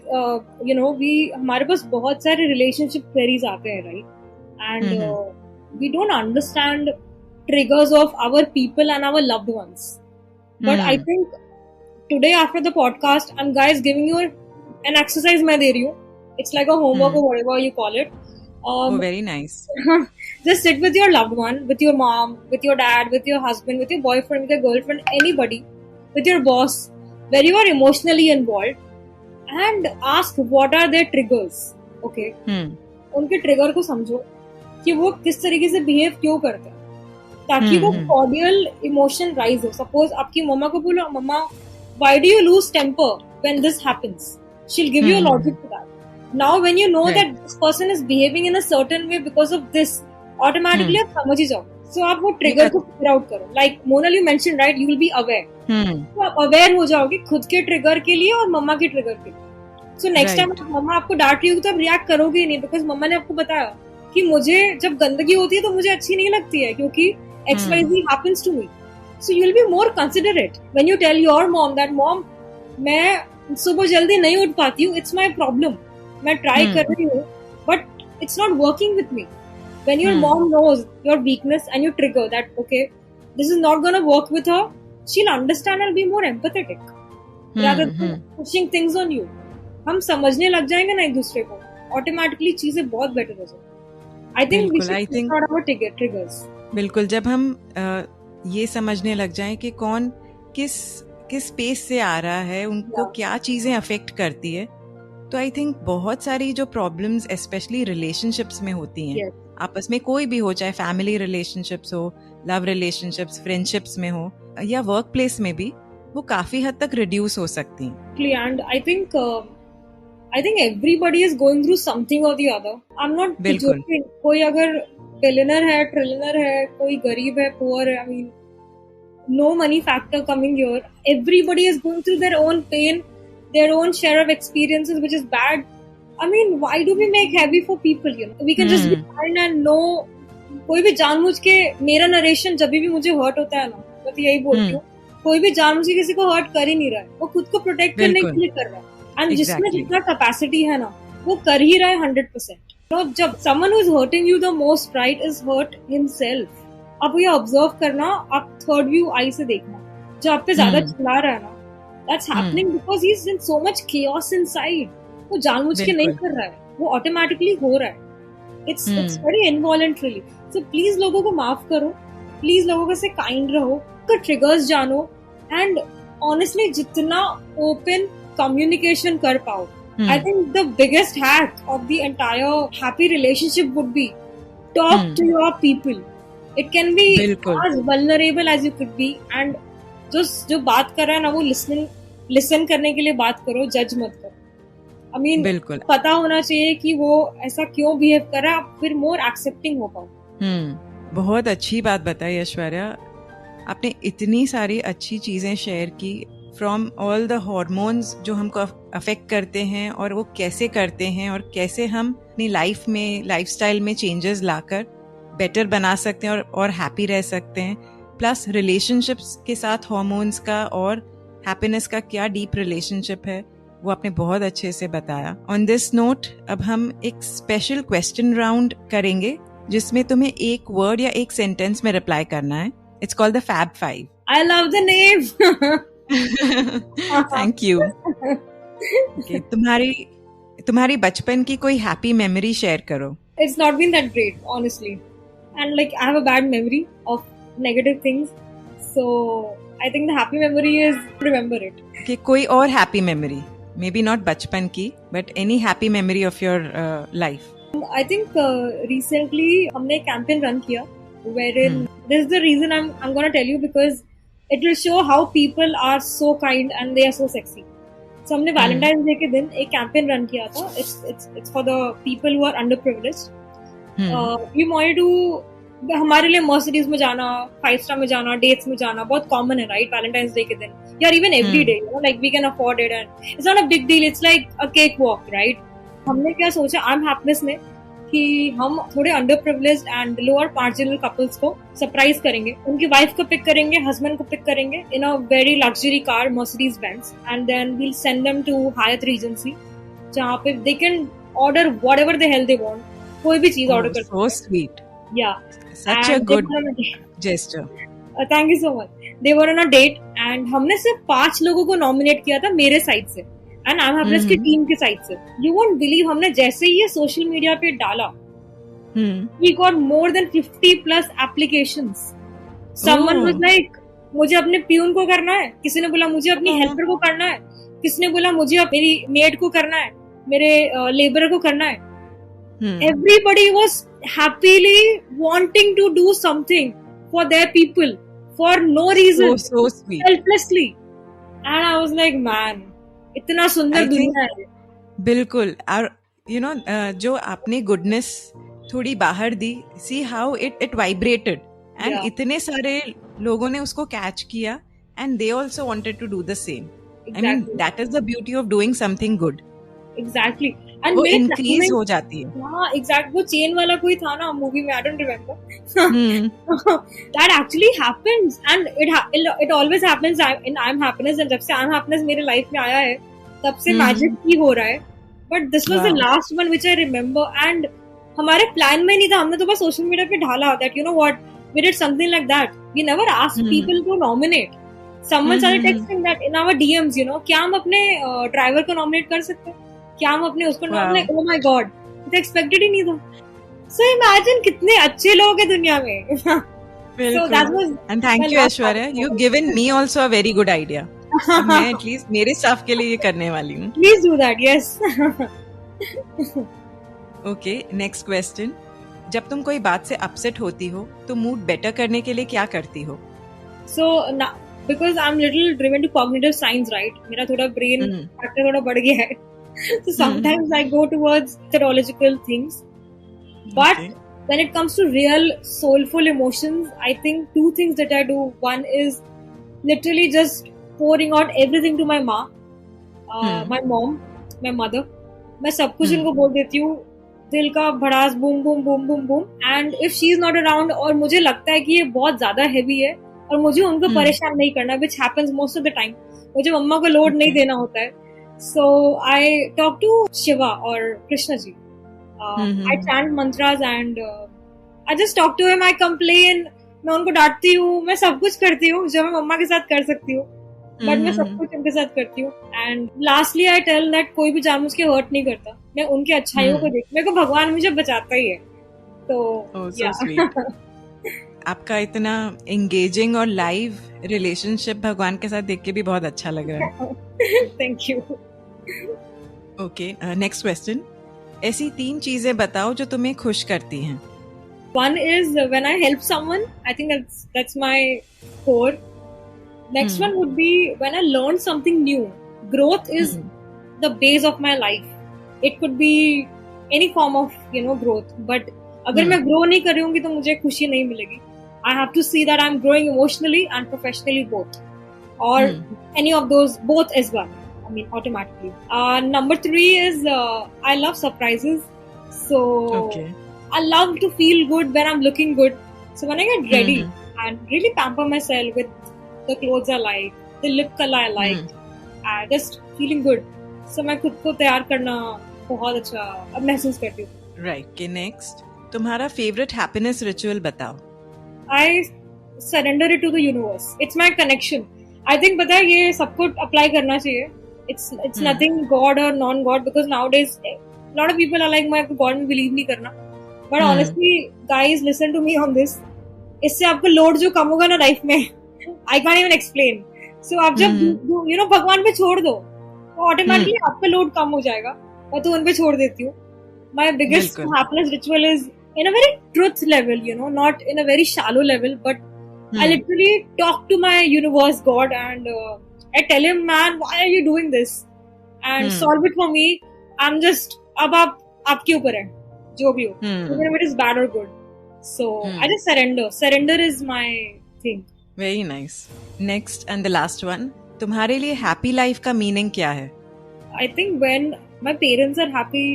Speaker 2: we हमारे पास बहुत सारे रिलेशनशिप क्वेरीज आते हैं, right? And we don't understand triggers of our people and our loved ones. But I think today after the podcast, I'm guys giving you an exercise मैं दे रही हूँ. It's like a homework or whatever you call it.
Speaker 1: Very nice.
Speaker 2: Just sit with your loved one, with your mom, with your dad, with your husband, with your boyfriend, with your girlfriend, anybody, with your boss, where you are emotionally involved, and ask what are their triggers. Okay. उनके trigger को समझो कि वो किस तरीके से behave क्यों करते हैं, ताकि वो कॉर्डियल इमोशन राइज हो. सपोज आपकी मम्मा को बोलो, मम्मा why do you lose temper when this happens, she will give you a logic to that. Now when you know that this person is behaving in a certain way because of this, automatically आप समझ ही जाओ. सो आप वो trigger को figure out करो. Like Monal you mention, right, you will be aware. तो आप अवेयर हो जाओगे खुद के ट्रिगर के लिए और मम्मा के ट्रिगर के लिए. सो नेक्स्ट टाइम मम्मा आपको डांट रही होगी तो आप रिएक्ट करोगे नहीं, बिकॉज मम्मा ने आपको बताया कि मुझे जब गंदगी होती है तो मुझे अच्छी नहीं लगती है, क्योंकि XYZ happens to me. So you'll be more considerate when you tell your mom that mom, मैं सुबह जल्दी नहीं उठ पाती हूँ, it's my problem. मैं try कर रही हूँ, but it's not working with me. When your mom knows your weakness and you trigger that, okay, this is not gonna work with her, she'll understand and be more empathetic rather than pushing things on you. हम समझने लग जाएंगे ना एक दूसरे को, automatically चीजें बहुत better हो जाएंगी. I think we should think about our triggers.
Speaker 1: बिल्कुल. जब हम ये समझने लग जाएं कि कौन किस स्पेस से आ रहा है, उनको क्या चीजें अफेक्ट करती है, तो आई थिंक बहुत सारी जो प्रॉब्लम्स स्पेशली रिलेशनशिप्स में होती हैं, आपस में कोई भी हो, चाहे फैमिली रिलेशनशिप्स हो, लव रिलेशनशिप्स, फ्रेंडशिप्स में हो, या वर्क प्लेस में भी, वो काफी हद तक रिड्यूस हो सकती हैं.
Speaker 2: And I think everybody is going through something or the other. I am not joking. कोई अगर बिलियनर है, ट्रिलियनर है, कोई गरीब है, पुअर है, I mean no money factor coming here. Everybody is going through their own pain, their own share of experiences which is bad. I mean why do we make heavy for people, you know? We can just be kind and no. कोई भी जानबूझ के, मेरा narration जब भी मुझे hurt होता है ना, मैं तो यही बोलती हूँ, कोई भी जानबूझ के किसी को हर्ट कर ही नहीं रहा है, वो खुद को प्रोटेक्ट करने के लिए कर रहा है. एंड जिसमें जितना कैपेसिटी है ना, वो कर ही रहा है 100%. तो जब someone who is hurting you the most, right, is hurt himself. आप ये ऑब्जर्व करना, आप थर्ड व्यू आई से देखना. जो आप पे ज्यादा चिल्ला रहा है ना, that's happening because he's in so much chaos inside. वो जानबूझ के नहीं कर रहा है, वो ऑटोमेटिकली हो रहा है. It's very involuntarily. So please लोगों को माफ करो, प्लीज लोगों से काइंड रहो, उनका ट्रिगर्स जानो, एंड ऑनेस्टली जितना ओपन कम्युनिकेशन कर पाओ. I think the biggest hack of the entire happy relationship would be talk to your people. It can be as vulnerable as you could be, and जो बात कर रहा है ना, वो listen करने के लिए बात करो, जज मत करो. I mean, पता होना चाहिए कि वो ऐसा क्यों बिहेव कर रहा है, आप फिर more accepting हो पाओ.
Speaker 1: बहुत अच्छी बात बताई ऐश्वर्या. आपने इतनी सारी अच्छी चीजें शेयर की, फ्रॉम ऑल द हॉर्मोन्स जो हमको अफेक्ट करते हैं और वो कैसे करते हैं, और कैसे हम अपनी लाइफ में, लाइफस्टाइल में चेंजेस लाकर बेटर बना सकते हैं और हैप्पी रह सकते हैं. प्लस रिलेशनशिप्स के साथ हॉर्मोन्स का और हैप्पीनेस का क्या डीप रिलेशनशिप है, वो आपने बहुत अच्छे से बताया. ऑन दिस नोट अब हम एक स्पेशल क्वेश्चन राउंड करेंगे, जिसमें तुम्हें एक वर्ड या एक सेंटेंस में रिप्लाई करना है. It's called the fab 5.
Speaker 2: I love the name.
Speaker 1: Thank you. तुम्हारी बचपन की कोई हैप्पी मेमोरी शेयर करो.
Speaker 2: It's not been that great, honestly, and like I have a bad memory of negative things, so I think the happy memory is remember it.
Speaker 1: Okay, कोई और happy memory, maybe not बचपन की, but any happy memory of your life.
Speaker 2: I think recently हमने एक campaign run किया, wherein this is the reason I'm gonna tell you, because it will show how people are so kind and they are so sexy. So हमने Valentine's Day के दिन एक campaign run किया था. It's for the people who are underprivileged. We wanted to, हमारे लिए Mercedes में जाना, 5 star में जाना, dates में जाना बहुत common है, right? Valentine's Day के दिन, या even every day, you know, like we can afford it and it's not a big deal. It's like a cake walk, right? हमने क्या सोचा, I'm Happiness ने कि हम थोड़े under privileged and lower marginal couples को सरप्राइज करेंगे, उनकी वाइफ को पिक करेंगे, हस्बैंड को पिक करेंगे in a very luxury car Mercedes Benz, and then we'll send them to Hyatt Regency, जहाँ पे they can order whatever the hell they want, कोई भी चीज ऑर्डर कर सकते हैं.
Speaker 1: So sweet.
Speaker 2: Yeah.
Speaker 1: Such a good gesture.
Speaker 2: Thank you so much. They were on a date and हमने सिर्फ 5 लोगों को नॉमिनेट किया था मेरे साइड से एंड आई एम हैप्पीनेस की टीम के साइड से. यू वोंट बिलीव, हमने जैसे ही ये सोशल मीडिया पे डाला, we got more than 50 plus applications. Someone was like, मुझे अपने प्यून को करना है, किसी ने बोला मुझे अपनी हेल्पर को करना है, किसी ने बोला मुझे मेरी मेड को करना है, मेरे लेबरर को करना है. Everybody was happily wanting to do something for their people for no reason.
Speaker 1: So sweet.
Speaker 2: Selflessly. And I was like, man, इतना सुंदर दुनिया है.
Speaker 1: बिल्कुल. और you know, जो आपने गुडनेस थोड़ी बाहर दी, see how it vibrated and
Speaker 2: Yeah.
Speaker 1: इतने सारे लोगों ने उसको कैच किया and they also wanted to do the same. I mean,
Speaker 2: Exactly.
Speaker 1: that is the beauty of doing something good.
Speaker 2: Exactly. And
Speaker 1: वो
Speaker 2: मेरे
Speaker 1: इंक्रीज
Speaker 2: में-
Speaker 1: हो जाती है.
Speaker 2: हाँ, exact. वो चेन वाला कोई था ना मूवी में, I don't remember. That actually happens and it always happens in I'm Happiness, and जब से I'm Happiness मेरे लाइफ में आया है तब से मैजिक ही हो रहा है. But this was the last one which I remember, and हमारे प्लान में नहीं था, हमने तो बस सोशल मीडिया पे डाला that you know what, we did something like that. We never asked people to nominate. Someone started texting that in our DMs, you know, क्या हम अपने ड्राइवर को नॉमिनेट कर सकते हैं, क्या हम अपने उसको nominate. Oh my God, it expected ही नहीं था. So imagine कितने अच्छे लोग हैं दुनिया में. So that was.
Speaker 1: And thank
Speaker 2: my
Speaker 1: you,
Speaker 2: last
Speaker 1: Aishwarya.
Speaker 2: time.
Speaker 1: You've given me also a very good idea. अब मैं एटलीस्ट मेरे स्टाफ के लिए ये करने वाली हूँ.
Speaker 2: Please do that. Yes.
Speaker 1: Okay, next question. जब तुम कोई बात से अपसेट होती हो तो मूड बेटर करने के लिए क्या करती हो?
Speaker 2: So now, because I'm little driven to cognitive science, right? मेरा थोड़ा brain factor थोड़ा बढ़ गया है. So sometimes I go towards theological things, but
Speaker 1: Okay.
Speaker 2: when it comes to real soulful emotions, I think 2 things that I do. One is literally just pouring out everything to my mom, my mom, my mother. मैं सब कुछ उनको बोल देती हूँ, दिल का भड़ास, boom boom boom boom boom. And if she is not around और मुझे लगता है कि ये बहुत ज्यादा हैवी है और मुझे उनको परेशान नहीं करना, which happens most of the time, मुझे मम्मा को लोड नहीं देना होता है. So I talk to Shiva और Krishna ji. I chant mantras and I just talk to him. I complain, मैं उनको डांटती हूँ, मैं सब कुछ करती हूँ जो मैं मम्मा के साथ कर सकती हूँ, बट मैं सब कुछ उनके साथ करती हूँ. And lastly I tell that कोई भी जानबूझ के हर्ट नहीं करता, मैं उनके अच्छाइयों को देख, मेरे को भगवान मुझे बचाता ही है. तो
Speaker 1: so sweet. आपका इतना एंगेजिंग और लाइव रिलेशनशिप भगवान के साथ देख के भी बहुत अच्छा लग रहा है.
Speaker 2: Thank you.
Speaker 1: Okay, next question. ऐसी 3 चीजें बताओ जो तुम्हें खुश करती हैं.
Speaker 2: One is when I help someone. I think that's my core. Next one would be when I learn something new. Growth is the base of my life. It could be any form of growth. But अगर मैं grow नहीं कर रही होंगी तो मुझे खुशी नहीं मिलेगी. I have to see that I'm growing emotionally and professionally both, or any of those both as well. I mean automatically. Number 3 is I love surprises. So.
Speaker 1: Okay.
Speaker 2: I love to feel good when I'm looking good. So when I get ready and really pamper myself with the clothes I like, the lip color I like, and just feeling good. So मैं खुद को तैयार करना बहुत अच्छा अब महसूस करती हूँ.
Speaker 1: Right. Okay, next. तुम्हारा favorite happiness ritual बताओ.
Speaker 2: I surrender it to the universe. It's my connection. I think पता है ये सबको apply करना चाहिए. It's nothing God or non-God, because nowadays a lot of people are like मैं God में believe नहीं करना. But honestly, guys, listen to me on this. इससे आपको लोड जो कम होगा ना लाइफ में, I can't even explain. So आप जब भगवान पे छोड़ दो तो ऑटोमेटिकली आपका लोड कम हो जाएगा. मैं तो उन पे छोड़ देती हूँ. My biggest happiness ritual is in a very truth level, not in a very shallow level, but I literally talk to my universe, God, and I tell him, man, why are you doing this? And solve it for me. I'm just अब आपके ऊपर है जो भी हो, even if it is bad or good. So I just surrender. Surrender is my thing.
Speaker 1: Very nice. Next and the last one. तुम्हारे लिए happy life का meaning क्या है?
Speaker 2: I think when my parents are happy,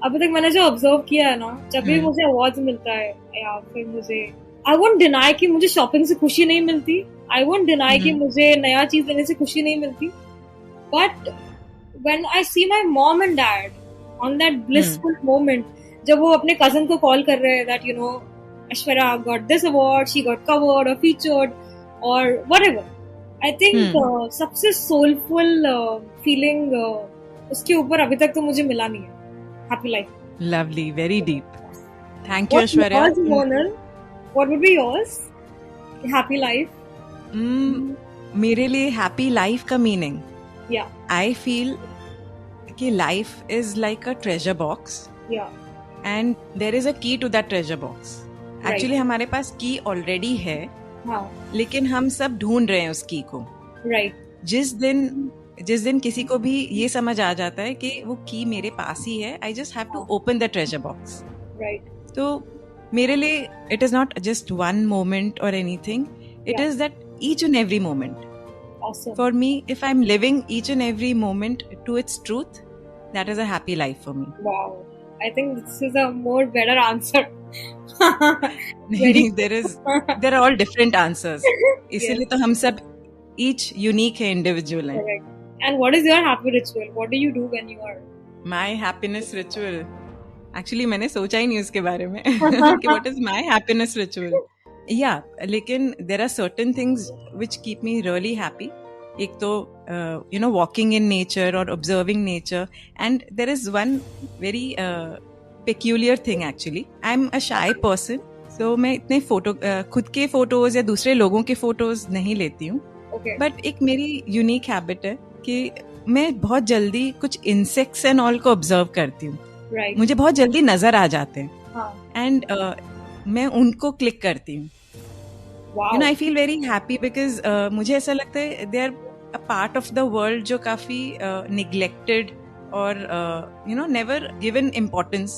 Speaker 2: अभी तक मैंने जो observe किया है ना, जब भी मुझे अवार्ड मिलता है या फिर मुझे, आई वोंट डिनाई कि मुझे शॉपिंग से खुशी नहीं मिलती, आई वोंट डिनाई कि मुझे नया चीज लेने से खुशी नहीं मिलती, but when I see my mom and dad on that blissful moment, जब वो अपने कजन को कॉल कर रहे हैं that you know Aishwarya got this award, she got covered और फीचर्ड और व्हाटएवर, आई थिंक सबसे सोलफुल फीलिंग उसके ऊपर अभी तक तो मुझे मिला नहीं है. Happy life.
Speaker 1: Lovely, very deep. Thank you, Aishwarya.
Speaker 2: What was Monal? What would be yours? Happy life.
Speaker 1: मेरे लिए happy life का meaning.
Speaker 2: Yeah.
Speaker 1: I feel कि life is like a treasure box.
Speaker 2: Yeah.
Speaker 1: And there is a key to that treasure box. Actually हमारे पास key already है.
Speaker 2: हाँ.
Speaker 1: लेकिन हम सब ढूंढ रहे हैं उस key को.
Speaker 2: Right.
Speaker 1: जिस दिन किसी को भी ये समझ आ जाता है कि वो की मेरे पास ही है, I just have to open the treasure box.
Speaker 2: Right.
Speaker 1: तो मेरे लिए it is not just one moment or anything, it is that each and every moment. For me, if I am living each and every moment to its truth, that is a happy life for me.
Speaker 2: Wow, I think this is a more better answer.
Speaker 1: There are all different answers, इसीलिए तो हम सब each unique है, individual है.
Speaker 2: And what is your happy ritual? What do you do when you are?
Speaker 1: My happiness ritual. Actually, मैंने सोचा ही नहीं उसके बारे में कि what is my happiness ritual. Yeah, लेकिन there are certain things which keep me really happy. एक तो walking in nature or observing nature, and there is one very peculiar thing actually. I'm a shy person, so मैं इतने खुद के photos या दूसरे लोगों के फोटोज नहीं लेती हूँ. बट एक मेरी यूनिक हैबिट है कि मैं बहुत जल्दी कुछ इंसेक्ट्स एंड ऑल को ऑब्जर्व करती हूँ. मुझे बहुत जल्दी नजर आ जाते हैं एंड मैं उनको क्लिक करती हूँ. You know, I feel very happy because मुझे ऐसा लगता है they are a part of the world जो काफी निग्लेक्टेड और नेवर गिवन इम्पोर्टेंस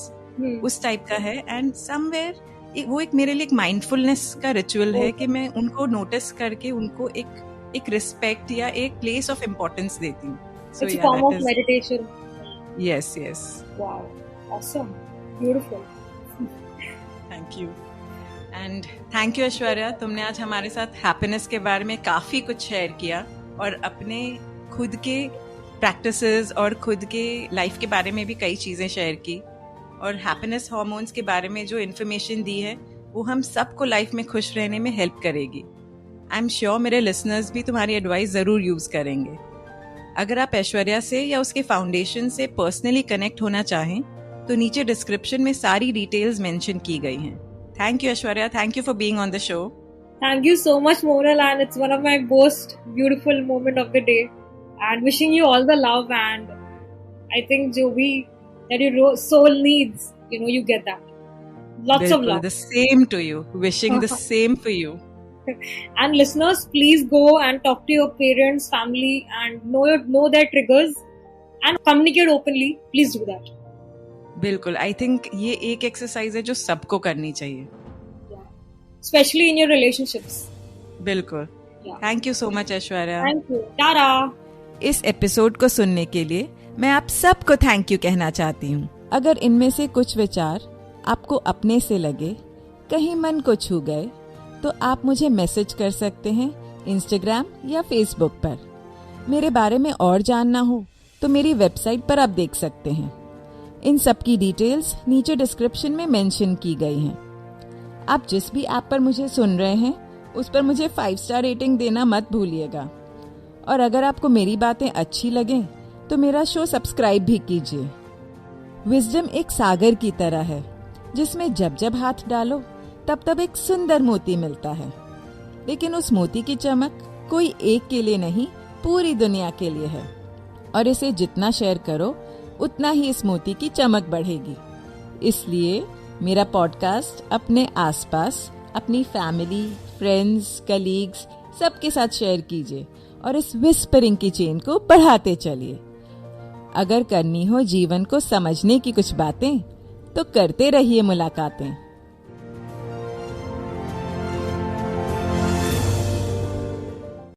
Speaker 1: उस टाइप का है. एंड समवेयर वो एक मेरे लिए एक माइंडफुलनेस का रिचुअल है कि मैं उनको नोटिस करके उनको एक रिस्पेक्ट या एक प्लेस ऑफ इम्पोर्टेंस देती हूँ.
Speaker 2: It's a form of meditation.
Speaker 1: Yes.
Speaker 2: Wow, awesome, beautiful.
Speaker 1: Thank you. And thank you Aishwarya, तुमने आज हमारे साथ हैप्पीनेस के बारे में काफी कुछ शेयर किया और अपने खुद के प्रैक्टिसेस और खुद के लाइफ के बारे में भी कई चीजें शेयर की, और हैप्पीनेस हार्मोन्स के बारे में जो इन्फॉर्मेशन दी है वो हम सबको लाइफ में खुश रहने में हेल्प करेगी. आई एम श्योर मेरे लिसनर्स भी तुम्हारी एडवाइस जरूर यूज करेंगे. अगर आप ऐश्वर्या से या उसके फाउंडेशन से पर्सनली कनेक्ट होना चाहें तो नीचे डिस्क्रिप्शन में सारी डिटेल्स मेंशन की गई हैं. Thank you Aishwarya, thank you for being on the show.
Speaker 2: Thank you so much, Monal, and it's one of my most beautiful moment of the day. And wishing you all the love, and I think जो भी that your soul needs, you get that. Lots of love.
Speaker 1: The same to you. Wishing the same for you.
Speaker 2: And listeners, please go and talk to your parents, family, and know their triggers and communicate openly. Please do that.
Speaker 1: बिल्कुल, I think ये एक exercise है जो सबको करनी चाहिए,
Speaker 2: especially in your relationships.
Speaker 1: बिल्कुल. Thank you so much Aishwarya.
Speaker 2: Thank you. Tata.
Speaker 1: इस एपिसोड को सुनने के लिए मैं आप सबको थैंक यू कहना चाहती हूँ. अगर इनमें से कुछ विचार आपको अपने से लगे, कहीं मन को छू गए, तो आप मुझे मैसेज कर सकते हैं इंस्टाग्राम या फेसबुक पर. मेरे बारे में और जानना हो तो मेरी वेबसाइट पर आप देख सकते हैं. इन सब की डिटेल्स नीचे डिस्क्रिप्शन में मेंशन की गई हैं. आप जिस भी ऐप पर मुझे सुन रहे हैं उस पर मुझे 5 स्टार रेटिंग देना मत भूलिएगा. और अगर आपको मेरी बातें अच्छी लगें तो मेरा शो सब्सक्राइब भी कीजिए. विजडम एक सागर की तरह है जिसमें जब जब हाथ डालो तब तब एक सुंदर मोती मिलता है. लेकिन उस मोती की चमक कोई एक के लिए नहीं, पूरी दुनिया के लिए है. और इसे जितना शेयर करो उतना ही इस मोती की चमक बढ़ेगी. इसलिए मेरा पॉडकास्ट अपने आसपास, अपनी फैमिली, फ्रेंड्स, कलीग्स सबके साथ शेयर कीजिए और इस विस्परिंग की चेन को बढ़ाते चलिए. अगर करनी हो जीवन को समझने की कुछ बातें तो करते रहिए मुलाकातें.